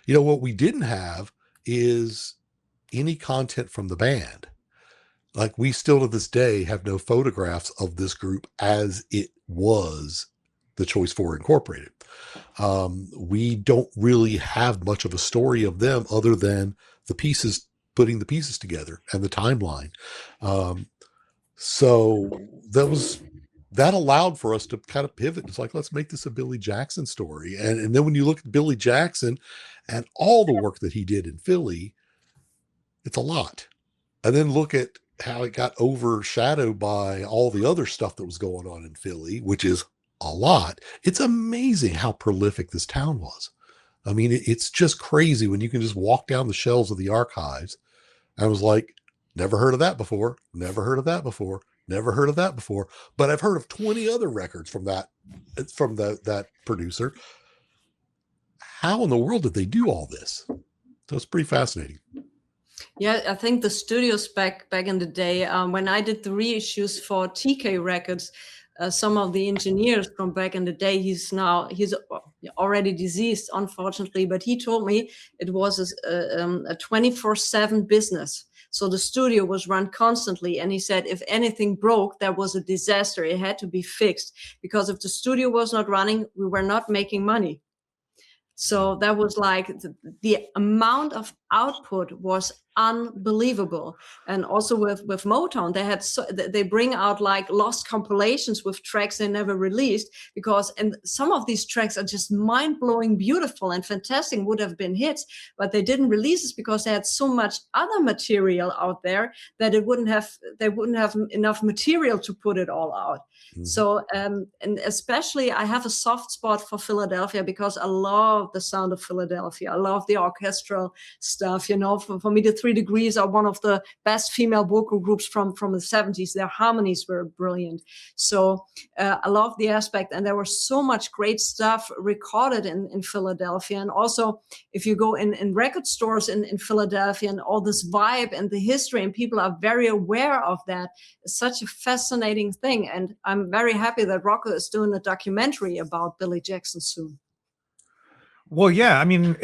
What we didn't have is any content from the band. Like, we still to this day have no photographs of this group as it was the Choice 4 Incorporated. We don't really have much of a story of them other than the pieces, putting the pieces together and the timeline. So that allowed for us to kind of pivot. It's like, let's make this a Billy Jackson story. And then when you look at Billy Jackson and all the work that he did in Philly, it's a lot. And then look at how it got overshadowed by all the other stuff that was going on in Philly, which is a lot. It's amazing how prolific this town was. I mean, it's just crazy when you can just walk down the shelves of the archives. I was like, never heard of that before. Never heard of that before. Never heard of that before. But I've heard of 20 other records from that producer. How in the world did they do all this? So it's pretty fascinating. Yeah, I think the studios back in the day, when I did the reissues for TK Records, some of the engineers from back in the day, he's already deceased, unfortunately, but he told me it was a 24/7 business. So the studio was run constantly. And he said, if anything broke, that was a disaster. It had to be fixed, because if the studio was not running, we were not making money. So that was like the amount of output was unbelievable. And also with Motown, they bring out like lost compilations with tracks they never released, and some of these tracks are just mind-blowing, beautiful and fantastic, would have been hits, but they didn't release this because they had so much other material out there that they wouldn't have enough material to put it all out. Mm-hmm. So and especially I have a soft spot for Philadelphia because I love the sound of Philadelphia. I love the orchestral stuff. For me, the 3 Degrees are one of the best female vocal groups from the 70s. Their harmonies were brilliant. So I love the aspect. And there was so much great stuff recorded in Philadelphia. And also, if you go in record stores in Philadelphia, and all this vibe and the history, and people are very aware of that, it's such a fascinating thing. And I'm very happy that Rocco is doing a documentary about Billy Jackson soon. Well, yeah, I mean,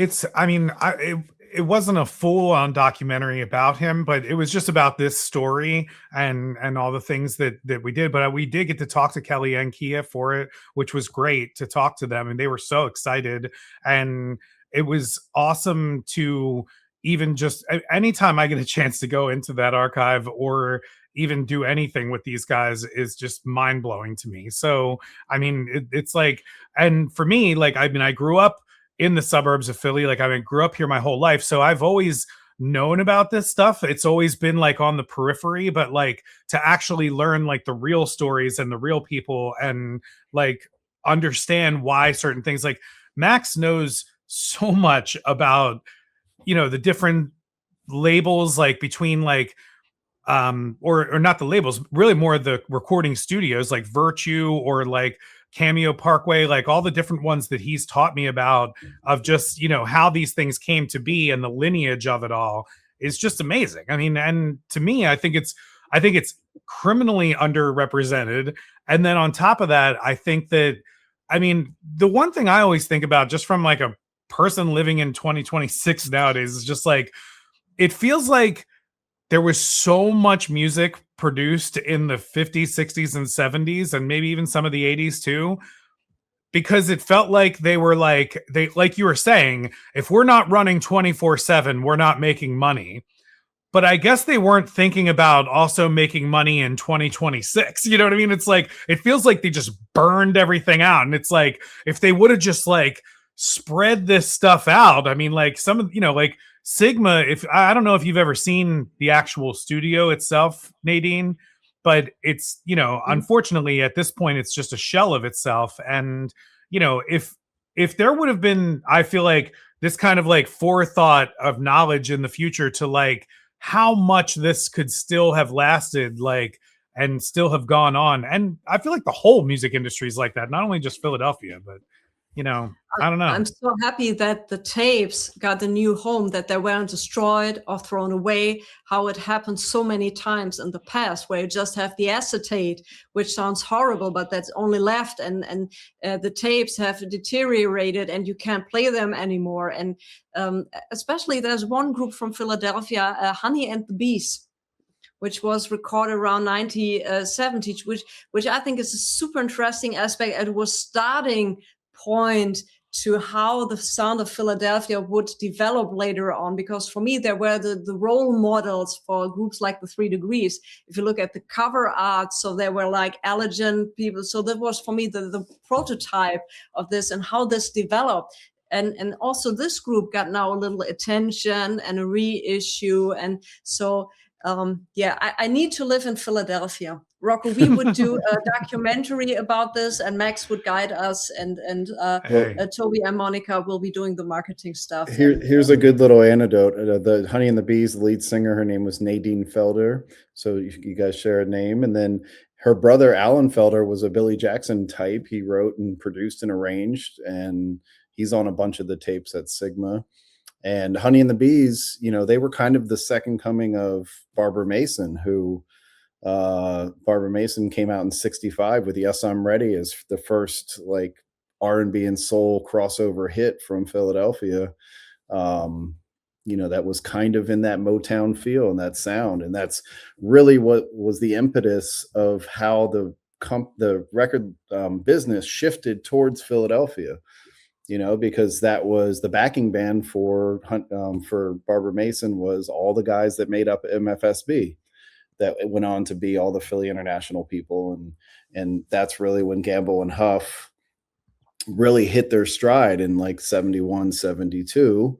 it wasn't a full-on documentary about him, but it was just about this story and all the things that we did. But we did get to talk to Kelly and Kia for it, which was great to talk to them, and they were so excited. And it was awesome to even just anytime I get a chance to go into that archive or even do anything with these guys is just mind-blowing to me. So, I mean, it's like, and for me, like, I mean, I grew up in the suburbs of Philly. Like, I grew up here my whole life. So I've always known about this stuff. It's always been like on the periphery, but like to actually learn like the real stories and the real people and like understand why certain things, like Max knows so much about, the different labels, like between like, or not the labels, really more the recording studios like Virtue or like Cameo Parkway, like all the different ones that he's taught me about, of just, how these things came to be and the lineage of it all is just amazing. I mean, and to me, I think it's criminally underrepresented. And then on top of that, I think that, I mean, the one thing I always think about just from like a person living in 2026 nowadays is just like, it feels like there was so much music produced in the 50s, 60s, and 70s, and maybe even some of the 80s too, because it felt like they were like you were saying, if we're not running 24/7, we're not making money. But I guess they weren't thinking about also making money in 2026. You know what I mean? It's like, it feels like they just burned everything out. And it's like, if they would have just like spread this stuff out, I mean, like some of, like Sigma, if I don't know if you've ever seen the actual studio itself, Nadine, but it's, unfortunately at this point, it's just a shell of itself. And, if there would have been, I feel like this kind of like forethought of knowledge in the future to like how much this could still have lasted, like, and still have gone on. And I feel like the whole music industry is like that, not only just Philadelphia, but I don't know. I'm so happy that the tapes got a new home, that they weren't destroyed or thrown away, how it happened so many times in the past, where you just have the acetate, which sounds horrible, but that's only left, and the tapes have deteriorated and you can't play them anymore. And especially there's one group from Philadelphia, Honey and the Bees, which was recorded around 1970, which I think is a super interesting aspect. It was starting point to how the sound of Philadelphia would develop later on, because for me, there were the role models for groups like the 3 Degrees. If you look at the cover art, so there were like elegant people. So that was for me the prototype of this and how this developed. And also this group got now a little attention and a reissue. And so, I need to live in Philadelphia. Rocco, we would do a documentary about this, and Max would guide us, and Toby and Monica will be doing the marketing stuff. Here's a good little anecdote. The Honey and the Bees, the lead singer, her name was Nadine Felder. So you guys share a name. And then her brother, Alan Felder, was a Billy Jackson type. He wrote and produced and arranged, and he's on a bunch of the tapes at Sigma. And Honey and the Bees, they were kind of the second coming of Barbara Mason, who Barbara Mason came out in 65 with Yes, I'm Ready as the first like R&B and soul crossover hit from Philadelphia. that was kind of in that Motown feel and that sound. And that's really what was the impetus of how the record business shifted towards Philadelphia, because that was the backing band for Barbara Mason, was all the guys that made up MFSB that went on to be all the Philly International people. And that's really when Gamble and Huff really hit their stride in like 71, 72.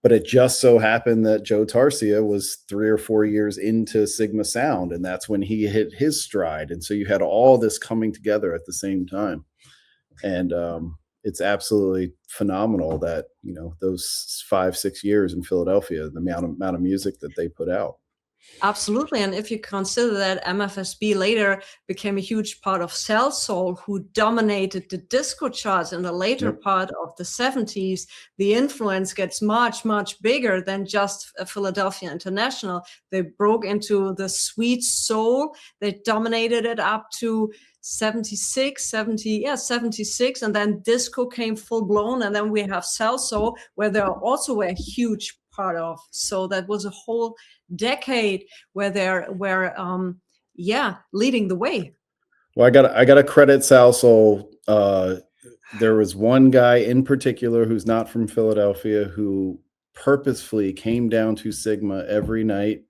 But it just so happened that Joe Tarsia was 3 or 4 years into Sigma Sound, and that's when he hit his stride. And so you had all this coming together at the same time. And it's absolutely phenomenal that, those 5-6 years in Philadelphia, the amount of music that they put out. Absolutely. And if you consider that MFSB later became a huge part of Cell Soul, who dominated the disco charts in the later part of the 70s, the influence gets much, much bigger than just Philadelphia International. They broke into the sweet soul. They dominated it up to 76. And then disco came full blown. And then we have Cell Soul, where they're also a huge part of. So that was a whole decade where they're leading the way. Well, I got to credit Sal Soul. There was one guy in particular who's not from Philadelphia who purposefully came down to Sigma every night,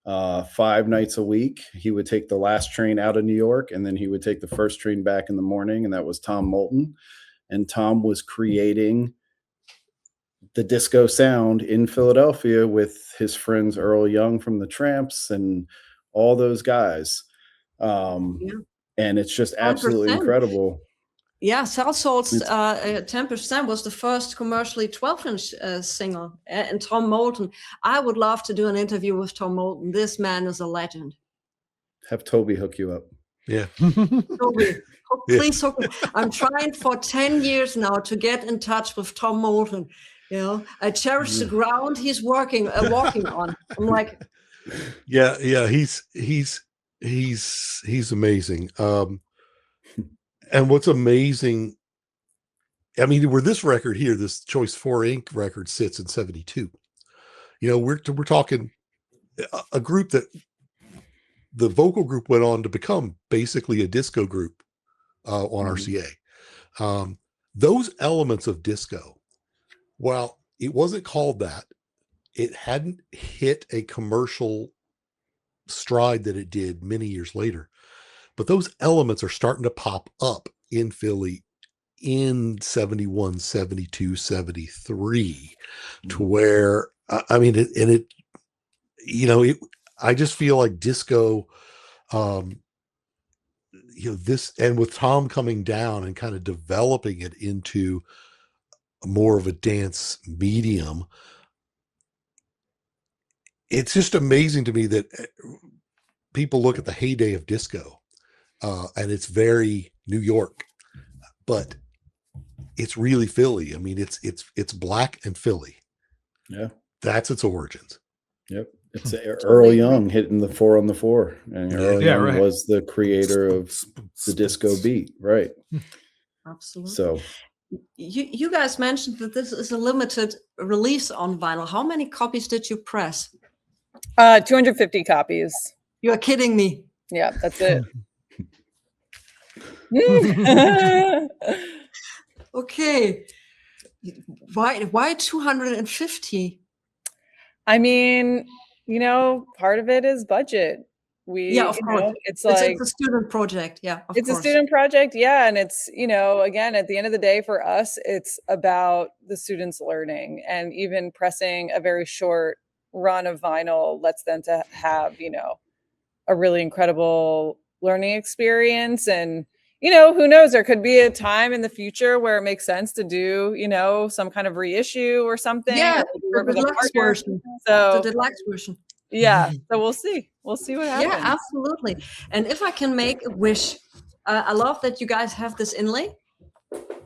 5 nights a week. He would take the last train out of New York, and then he would take the first train back in the morning, and that was Tom Moulton. And Tom was creating the disco sound in Philadelphia with his friends Earl Young from the Tramps and all those guys. And it's just absolutely 10%. Incredible. Yeah, Cell Soul's 10% was the first commercially 12-inch single. And Tom Moulton, I would love to do an interview with Tom Moulton. This man is a legend. Have Toby hook you up. Yeah. Toby, please hook me. I'm trying for 10 years now to get in touch with Tom Moulton. I cherish the ground he's walking on. I'm like, yeah, he's amazing. And what's amazing, I mean, where this record here, this Choice 4 Inc. record sits in 72. We're talking a group that the vocal group went on to become basically a disco group on RCA. Those elements of disco, while it wasn't called that, it hadn't hit a commercial stride that it did many years later. But those elements are starting to pop up in Philly in 71, 72, 73, to where, I mean, I just feel like disco, this, and with Tom coming down and kind of developing it into more of a dance medium, it's just amazing to me that people look at the heyday of disco, and it's very New York, but it's really Philly. I mean, it's Black and Philly. Yeah, that's its origins. Yep, it's Earl Young hitting the 4 on the 4, and Earl Young was the creator of the disco beat, right? Absolutely. So, you guys mentioned that this is a limited release on vinyl. How many copies did you press? 250 copies. You are kidding me. Yeah, that's it. Okay. Why 250? I mean, part of it is budget. Of course. It's a student project. Yeah, of course. A student project. Yeah. And it's, again, at the end of the day, for us, it's about the students learning, and even pressing a very short run of vinyl lets them to have, a really incredible learning experience. And, who knows, there could be a time in the future where it makes sense to do, some kind of reissue or something. Yeah, or the deluxe version. So the deluxe version. Yeah. So we'll see what happens. Yeah, absolutely. And if I can make a wish, I love that you guys have this inlay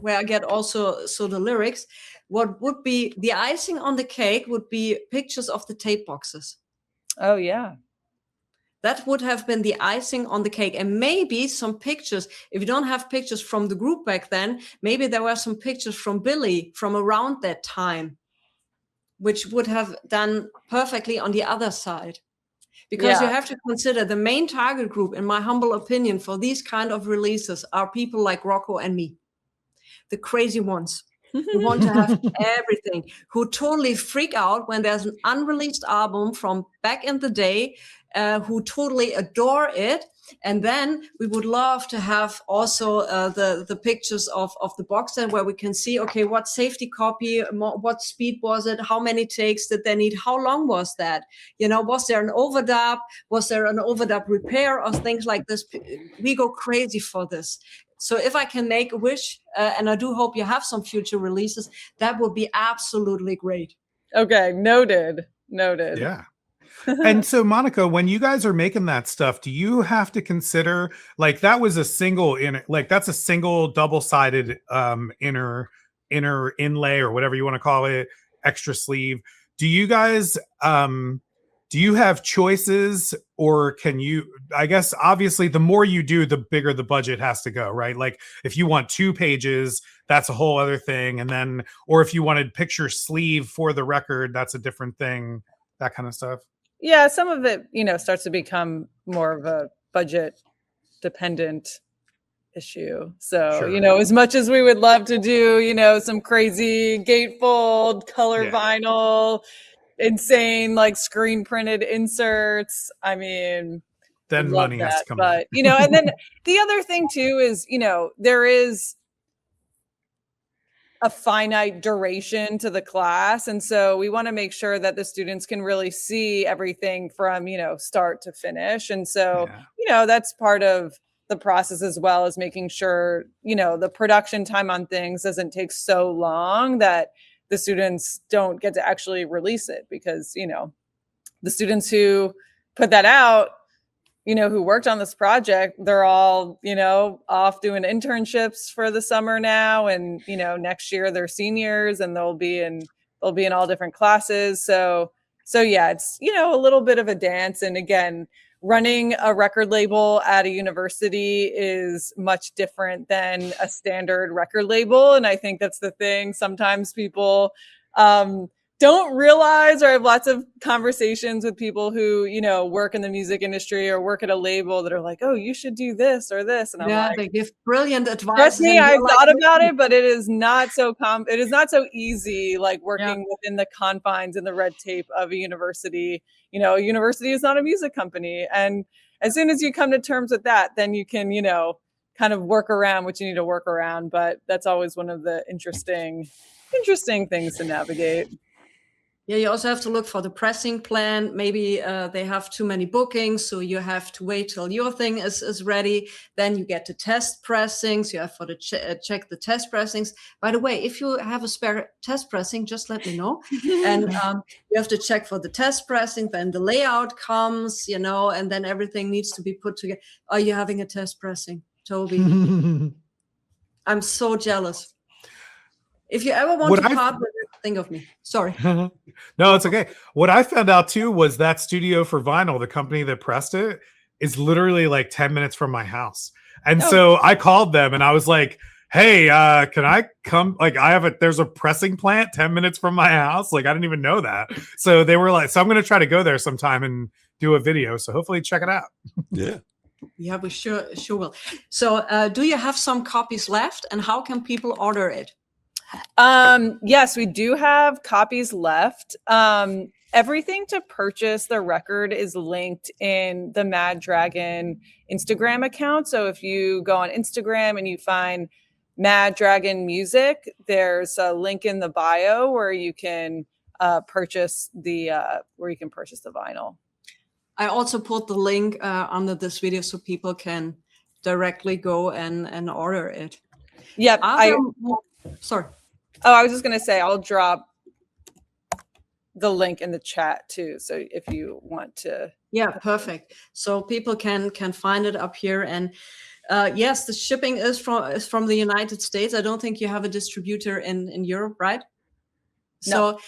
where I get also the lyrics. What would be the icing on the cake would be pictures of the tape boxes. Oh, yeah. That would have been the icing on the cake. And maybe some pictures, if you don't have pictures from the group back then, maybe there were some pictures from Billy from around that time. which would have done perfectly on the other side. Because you have to consider the main target group, in my humble opinion, for these kind of releases are people like Rocco and me, the crazy ones who want to have everything, who totally freak out when there's an unreleased album from back in the day, who totally adore it. And then we would love to have also the pictures of the box set where we can see, okay, what safety copy, what speed was it? How many takes did they need? How long was that? You know, was there an overdub? Was there an overdub repair or things like this? We go crazy for this. So if I can make a wish, and I do hope you have some future releases, that would be absolutely great. Okay, noted. Yeah. And so, Monica, when you guys are making that stuff, do you have to consider, like, that was a single that's a single double-sided inner inlay or whatever you want to call it, extra sleeve. Do you guys do you have choices, or can you, I guess obviously the more you do, the bigger the budget has to go, right? Like if you want 2 pages, that's a whole other thing. And then, or if you wanted picture sleeve for the record, that's a different thing, that kind of stuff. Yeah, some of it, you know, starts to become more of a budget dependent issue. So, Sure. you know, as much as we would love to do, you know, some crazy gatefold, color vinyl, insane like screen printed inserts, I mean, then money has to come but you know, and then the other thing too is, you know, there is a finite duration to the class. And so we want to make sure that the students can really see everything from, you know, start to finish. And so, you know, that's part of the process as well, as making sure, you know, the production time on things doesn't take so long that the students don't get to actually release it, because, you know, the students who put that out, you know, who worked on this project, they're all, you know, off doing internships for the summer now. And, you know, next year they're seniors and they'll be in all different classes. So yeah, it's, you know, a little bit of a dance. And again, running a record label at a university is much different than a standard record label. And I think that's the thing. Sometimes people, don't realize, or I have lots of conversations with people who, you know, work in the music industry or work at a label that are like, oh, you should do this or this. And I'm like, they give brilliant advice. Trust me, I thought about it, but it is not so it is not so easy, like working within the confines and the red tape of a university. You know, a university is not a music company. And as soon as you come to terms with that, then you can, you know, kind of work around what you need to work around. But that's always one of the interesting things to navigate. Yeah, you also have to look for the pressing plan. Maybe they have too many bookings, so you have to wait till your thing is ready. Then you get to test pressings. You have to check the test pressings. By the way, if you have a spare test pressing, just let me know. And you have to check for the test pressing. Then the layout comes, you know, and then everything needs to be put together. Are you having a test pressing, Toby? I'm so jealous. If you ever want to part with it, think of me. Sorry. No, it's okay. What I found out too was that Studio for Vinyl, the company that pressed it, is literally like 10 minutes from my house. And so I called them and I was like, hey, can I come? Like there's a pressing plant 10 minutes from my house. Like I didn't even know that. So they were like, so I'm going to try to go there sometime and do a video. So hopefully check it out. Yeah. Yeah, we sure will. So do you have some copies left, and how can people order it? Yes, we do have copies left. Everything to purchase the record is linked in the Mad Dragon Instagram account. So if you go on Instagram and you find Mad Dragon Music, there's a link in the bio where you can purchase the vinyl. I also put the link under this video so people can directly go and order it. Yep. Sorry. Oh, I was just going to say, I'll drop the link in the chat too. So if you want to. Yeah, perfect. So people can find it up here. And yes, the shipping is from the United States. I don't think you have a distributor in Europe, right? No. So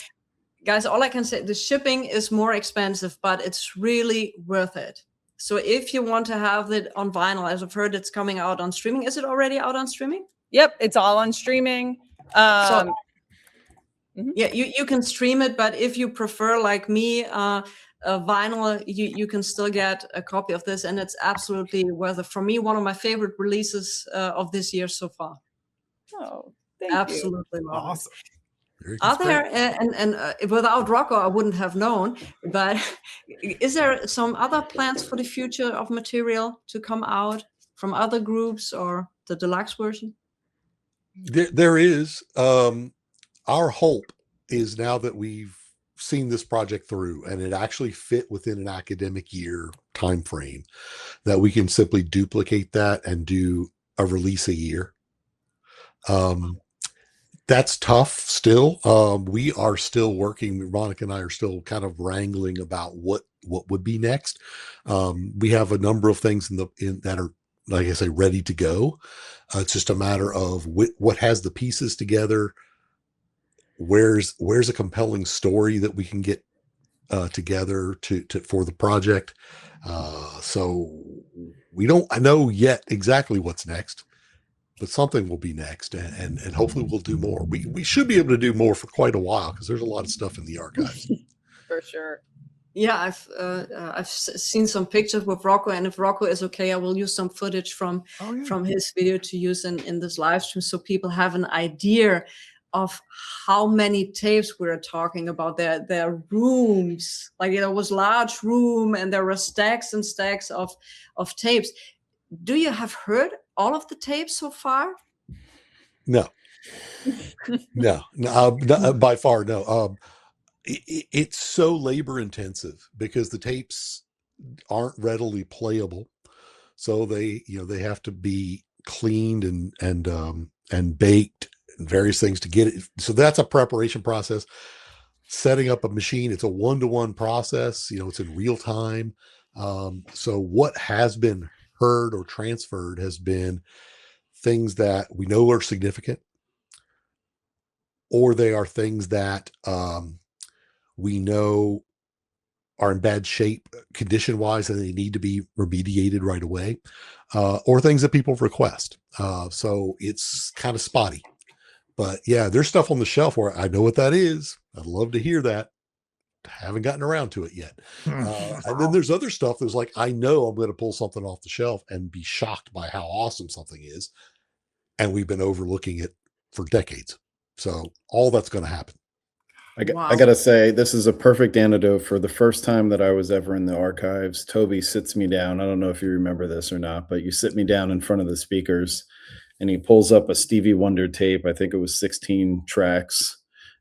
guys, all I can say, the shipping is more expensive, but it's really worth it. So if you want to have it on vinyl, as I've heard, it's coming out on streaming. Is it already out on streaming? Yep, it's all on streaming. Yeah, you can stream it, but if you prefer, like me, vinyl, you can still get a copy of this, and it's absolutely worth it. For me, one of my favorite releases of this year so far. Oh, thank you. Absolutely love Awesome. it. Are there, and without Rocco, I wouldn't have known, but is there some other plans for the future of material to come out from other groups or the deluxe version? There is. Our hope is, now that we've seen this project through and it actually fit within an academic year time frame, that we can simply duplicate that and do a release a year. That's tough still. We are still working. Monica and I are still kind of wrangling about what would be next. We have a number of things that are, like I say, ready to go. It's just a matter of what has the pieces together. Where's a compelling story that we can get together for the project. So we don't know yet exactly what's next, but something will be next, and hopefully we'll do more. We should be able to do more for quite a while, because there's a lot of stuff in the archives. For sure. Yeah, I've seen some pictures with Rocco, and if Rocco is okay, I will use some footage from his video to use in this live stream, so people have an idea of how many tapes we're talking about. Their rooms, like there was large room, and there were stacks and stacks of tapes. Do you have heard all of the tapes so far? No, by far no. It's so labor intensive because the tapes aren't readily playable, so they have to be cleaned and baked and various things to get it. So that's a preparation process. Setting up a machine, it's a one-to-one process. It's in real time. So what has been heard or transferred has been things that we know are significant, or they are things that we know are in bad shape condition wise and they need to be remediated right away, or things that people request. So it's kind of spotty, but yeah, there's stuff on the shelf where I know what that is. I'd love to hear that. Haven't gotten around to it yet. And then there's other stuff that's like, I know I'm going to pull something off the shelf and be shocked by how awesome something is. And we've been overlooking it for decades. So all that's going to happen. I got to say, this is a perfect antidote. For the first time that I was ever in the archives, Toby sits me down. I don't know if you remember this or not, but you sit me down in front of the speakers and he pulls up a Stevie Wonder tape. I think it was 16 tracks.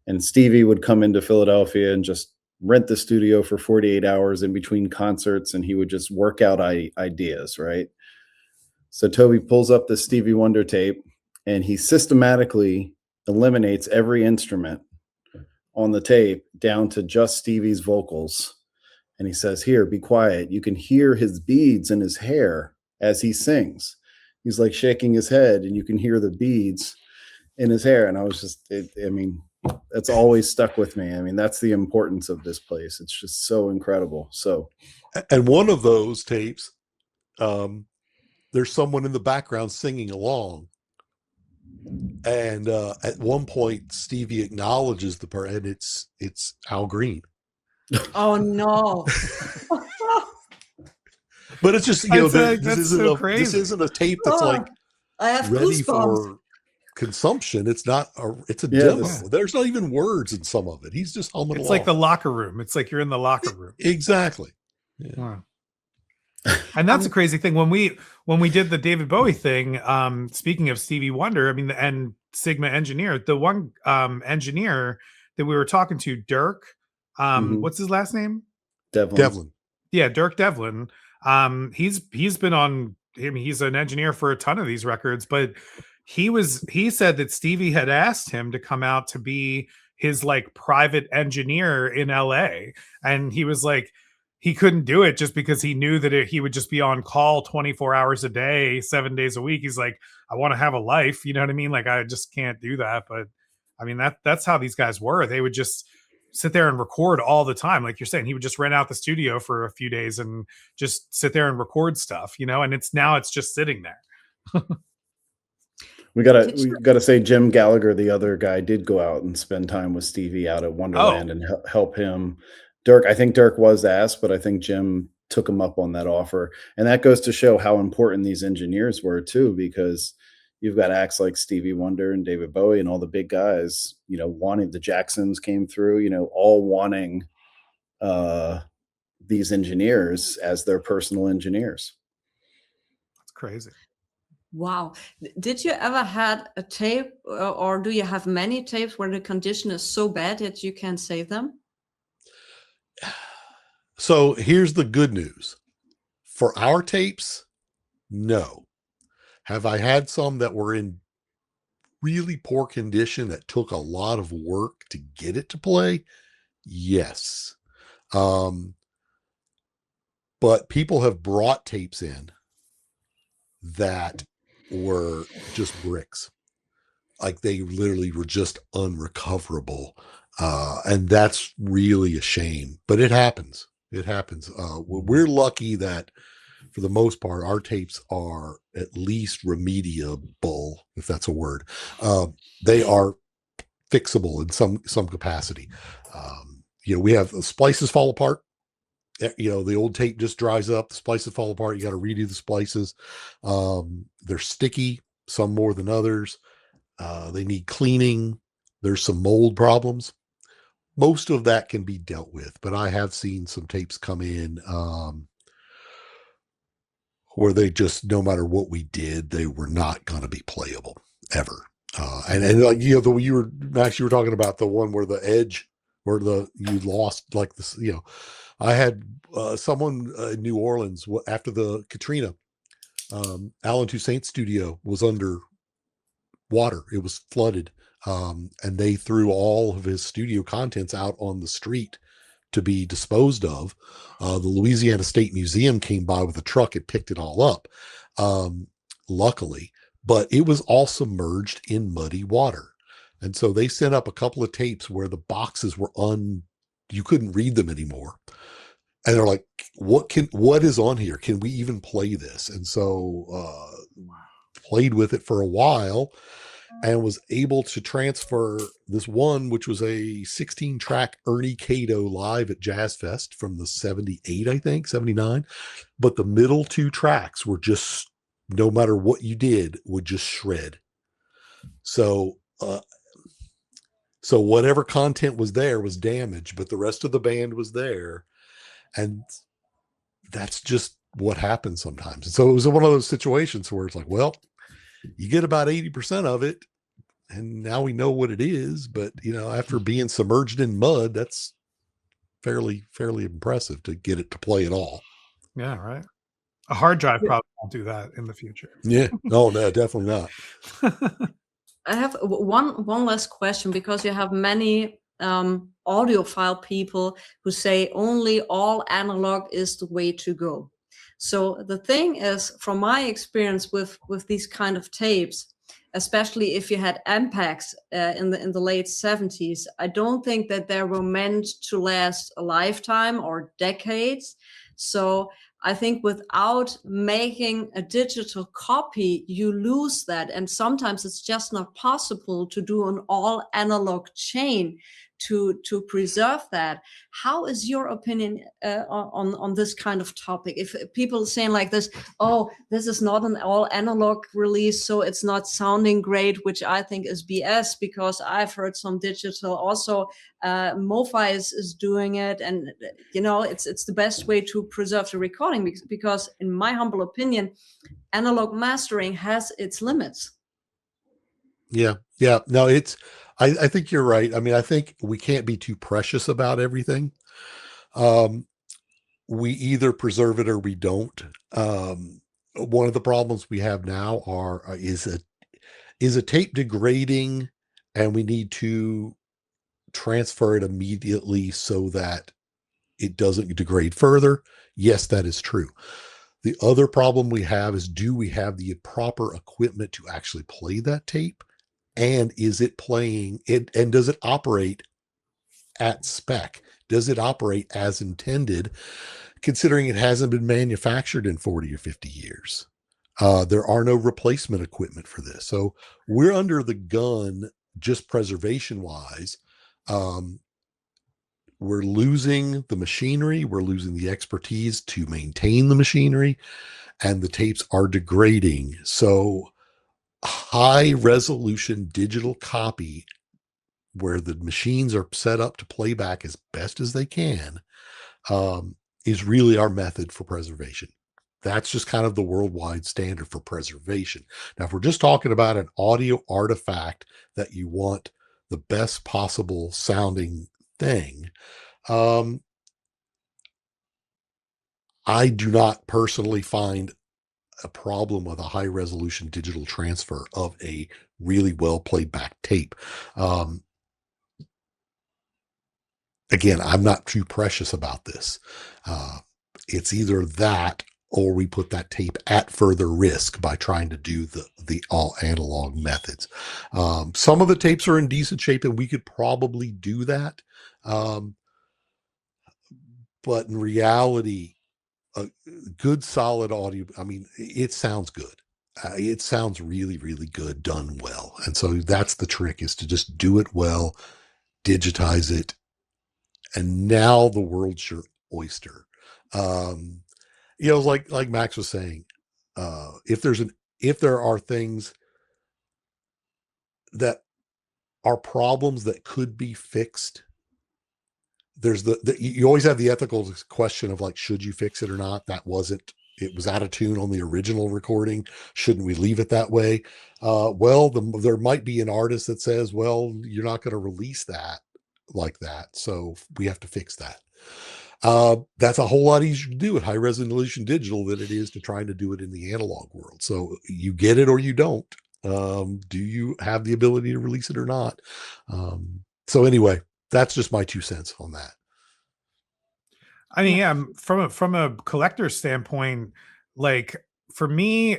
And Stevie would come into Philadelphia and just rent the studio for 48 hours in between concerts, and he would just work out ideas, right? So Toby pulls up the Stevie Wonder tape and he systematically eliminates every instrument on the tape down to just Stevie's vocals. And he says, here, be quiet. You can hear his beads in his hair as he sings. He's like shaking his head and you can hear the beads in his hair. And I was just, that's always stuck with me. I mean, that's the importance of this place. It's just so incredible. So, and one of those tapes, there's someone in the background singing along. And at one point, Stevie acknowledges the part, and it's Al Green. Oh no! But it's just this isn't a tape that's like I have ready goosebumps. for consumption. It's not it's a demo. There's not even words in some of it. He's just humming along. It's like the locker room. It's like you're in the locker room. Exactly. Yeah. Wow. And that's a crazy thing. When we did the David Bowie thing, speaking of Stevie Wonder, I mean, and Sigma Engineer, the one engineer that we were talking to, Dirk, what's his last name? Devlin. Yeah, Dirk Devlin. He's been on, I mean, he's an engineer for a ton of these records, but he said that Stevie had asked him to come out to be his like private engineer in LA. And he was like, he couldn't do it just because he knew that he would just be on call 24 hours a day, 7 days a week. He's like, I want to have a life. You know what I mean? Like, I just can't do that. But I mean, that's how these guys were. They would just sit there and record all the time. Like you're saying, he would just rent out the studio for a few days and just sit there and record stuff, and it's just sitting there. We gotta say Jim Gallagher, the other guy, did go out and spend time with Stevie out at Wonderland and help him. I think Dirk was asked, but I think Jim took him up on that offer. And that goes to show how important these engineers were too, because you've got acts like Stevie Wonder and David Bowie and all the big guys, wanting, the Jacksons came through, all wanting these engineers as their personal engineers. That's crazy. Wow. Did you ever had a tape or do you have many tapes where the condition is so bad that you can't save them? So here's the good news. For our tapes, no. Have I had some that were in really poor condition that took a lot of work to get it to play? Yes. But people have brought tapes in that were just bricks. Like they literally were just unrecoverable. And that's really a shame, but it happens. It happens. We're lucky that for the most part, our tapes are at least remediable, if that's a word. They are fixable in some capacity. We have the splices fall apart. The old tape just dries up, the splices fall apart. You got to redo the splices. They're sticky, some more than others. They need cleaning. There's some mold problems. Most of that can be dealt with, but I have seen some tapes come in where they just, no matter what we did, they were not going to be playable ever. And like, Max, you were talking about the one where the edge, where you lost like this, I had someone in New Orleans after the Katrina, Alan Toussaint's studio was under water. It was flooded. And they threw all of his studio contents out on the street to be disposed of. The Louisiana State Museum came by with a truck and picked it all up, luckily, but it was all submerged in muddy water. And so they sent up a couple of tapes where the boxes were you couldn't read them anymore. And they're like, what is on here? Can we even play this? And so played with it for a while and was able to transfer this one, which was a 16-track Ernie Cato live at Jazz Fest from the 78, I think, 79. But the middle two tracks were just, no matter what you did, would just shred. So whatever content was there was damaged, but the rest of the band was there. And that's just what happens sometimes. And so it was one of those situations where it's like, well, you get about 80% of it, and now we know what it is. But after being submerged in mud, that's fairly impressive to get it to play at all. Yeah, right. A hard drive probably won't do that in the future. Yeah. No, definitely not. I have one last question, because you have many audiophile people who say only all analog is the way to go. So the thing is, from my experience with these kind of tapes, especially if you had Ampex in the late 70s, I don't think that they were meant to last a lifetime or decades. So I think without making a digital copy, you lose that. And sometimes it's just not possible to do an all analog chain to preserve that. How is your opinion on this kind of topic? If people saying like this, oh, this is not an all analog release, so it's not sounding great, which I think is BS, because I've heard some digital also. MoFi is doing it, and it's the best way to preserve the recording, because in my humble opinion, analog mastering has its limits. Yeah. No, I think you're right. I mean, I think we can't be too precious about everything. We either preserve it or we don't. One of the problems we have now is a tape degrading, and we need to transfer it immediately so that it doesn't degrade further. Yes, that is true. The other problem we have is, do we have the proper equipment to actually play that tape? And is it playing it? And does it operate at spec? Does it operate as intended, considering it hasn't been manufactured in 40 or 50 years? There are no replacement equipment for this. So we're under the gun, just preservation wise. We're losing the machinery. We're losing the expertise to maintain the machinery, and the tapes are degrading. So high resolution digital copy where the machines are set up to play back as best as they can is really our method for preservation. That's just kind of the worldwide standard for preservation. Now, if we're just talking about an audio artifact that you want the best possible sounding thing, I do not personally find a problem with a high resolution digital transfer of a really well played back tape. Again, I'm not too precious about this. It's either that or we put that tape at further risk by trying to do the all analog methods. Some of the tapes are in decent shape and we could probably do that. But in reality, a good solid audio, I mean, it sounds good. It sounds really, really good done well. And so that's the trick, is to just do it well, digitize it. And now the world's your oyster. Like Max was saying, if there are things that are problems that could be fixed, there's you always have the ethical question of like, should you fix it or not? It was out of tune on the original recording. Shouldn't we leave it that way? There might be an artist that says, well, you're not going to release that like that, so we have to fix that. That's a whole lot easier to do with high resolution digital than it is to trying to do it in the analog world. So you get it or you don't. Do you have the ability to release it or not? So anyway, that's just my 2 cents on that. I mean, yeah, from a collector's standpoint, like for me,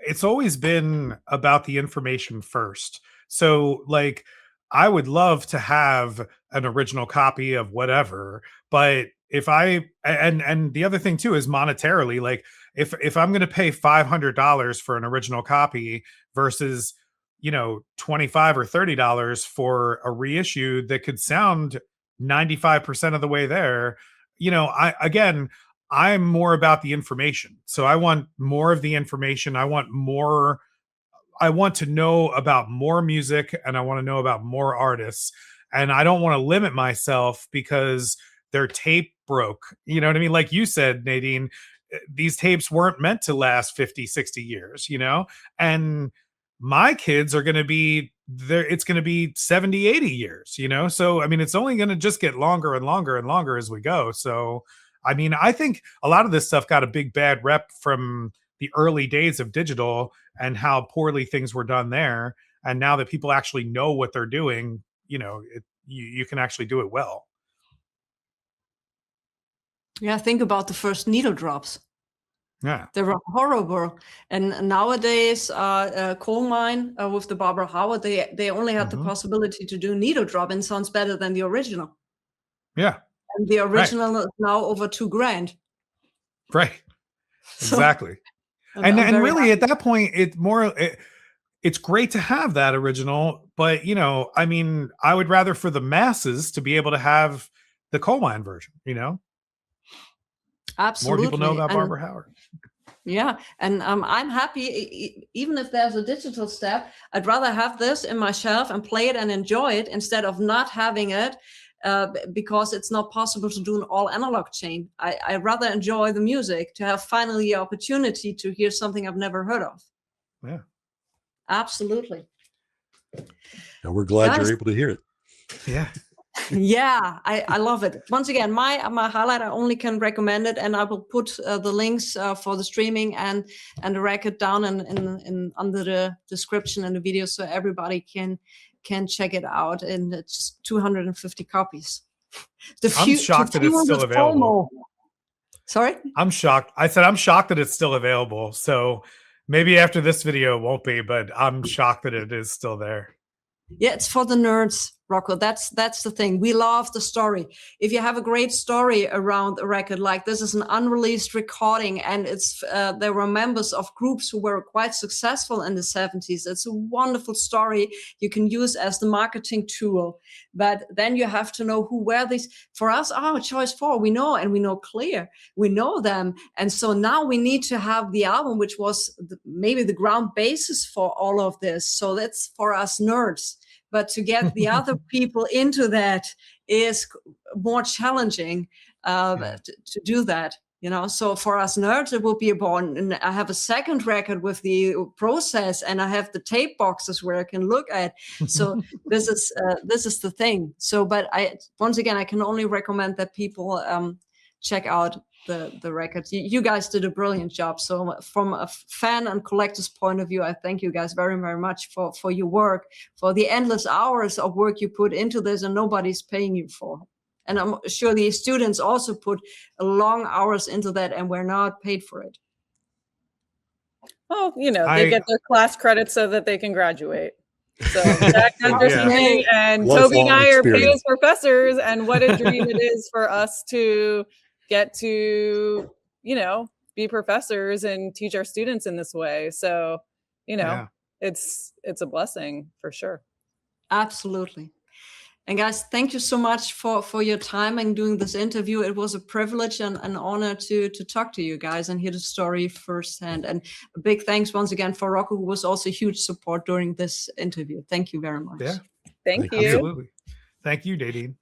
it's always been about the information first. So like, I would love to have an original copy of whatever, but if and the other thing too is monetarily, like if I'm going to pay $500 for an original copy versus, $25 or $30 for a reissue that could sound 95% of the way there, I'm more about the information. So I want more of the information. I want to know about more music, and I want to know about more artists. And I don't want to limit myself because their tape broke. You know what I mean? Like you said, Nadine, these tapes weren't meant to last 50, 60 years, and my kids are going to be there. It's going to be 70, 80 years, So, I mean, it's only going to just get longer and longer and longer as we go. So, I mean, I think a lot of this stuff got a big bad rep from the early days of digital and how poorly things were done there. And now that people actually know what they're doing, you can actually do it well. Yeah, think about the first needle drops. Yeah, they were horrible. And nowadays, Coal Mine with the Barbara Howard, they only had the possibility to do needle drop, and sounds better than the original. Yeah, and the original is now over $2,000. Right, exactly. And really, at that point, it's great to have that original, but I mean, I would rather for the masses to be able to have the Coal Mine version. Absolutely. More people know about Barbara Howard. Yeah, and I'm happy, even if there's a digital step, I'd rather have this in my shelf and play it and enjoy it instead of not having it because it's not possible to do an all analog chain. I'd rather enjoy the music, to have finally the opportunity to hear something I've never heard of. Yeah, absolutely. And we're glad you're able to hear it. Yeah. Yeah, I love it. Once again, my highlight, I only can recommend it, and I will put the links for the streaming and the record down in under the description and the video, so everybody can check it out. And it's just 250 copies. I'm shocked that it's still available. Sorry? I'm shocked. I said I'm shocked that it's still available. So maybe after this video it won't be, but I'm shocked that it is still there. Yeah, it's for the nerds. Rocco. That's the thing. We love the story. If you have a great story around a record, like this is an unreleased recording, and it's there were members of groups who were quite successful in the 70s. It's a wonderful story you can use as the marketing tool. But then you have to know who were these. For us, Choice 4, we know, and we know Clear. We know them. And so now we need to have the album, which was maybe the ground basis for all of this. So that's for us nerds. But to get the other people into that is more challenging to do that, you know. So for us nerds, it will be about, and I have a second record with the process, and I have the tape boxes where I can look at. So this is the thing. So, but once again, I can only recommend that people check out the records. You guys did a brilliant job. So from a fan and collector's point of view, I thank you guys very, very much for your work, for the endless hours of work you put into this and nobody's paying you for. And I'm sure the students also put long hours into that and we're not paid for it. Well, you know, they get their class credits so that they can graduate. So Jack understands, and Toby and I are paid as professors, and what a dream it is for us to get to, you know, be professors and teach our students in this way. So, you know, it's a blessing for sure. Absolutely. And guys, thank you so much for your time and doing this interview. It was a privilege and an honor to talk to you guys and hear the story firsthand. And a big thanks once again for Rocco, who was also huge support during this interview. Thank you very much. Yeah. Thank you. Absolutely. Thank you, Nadine.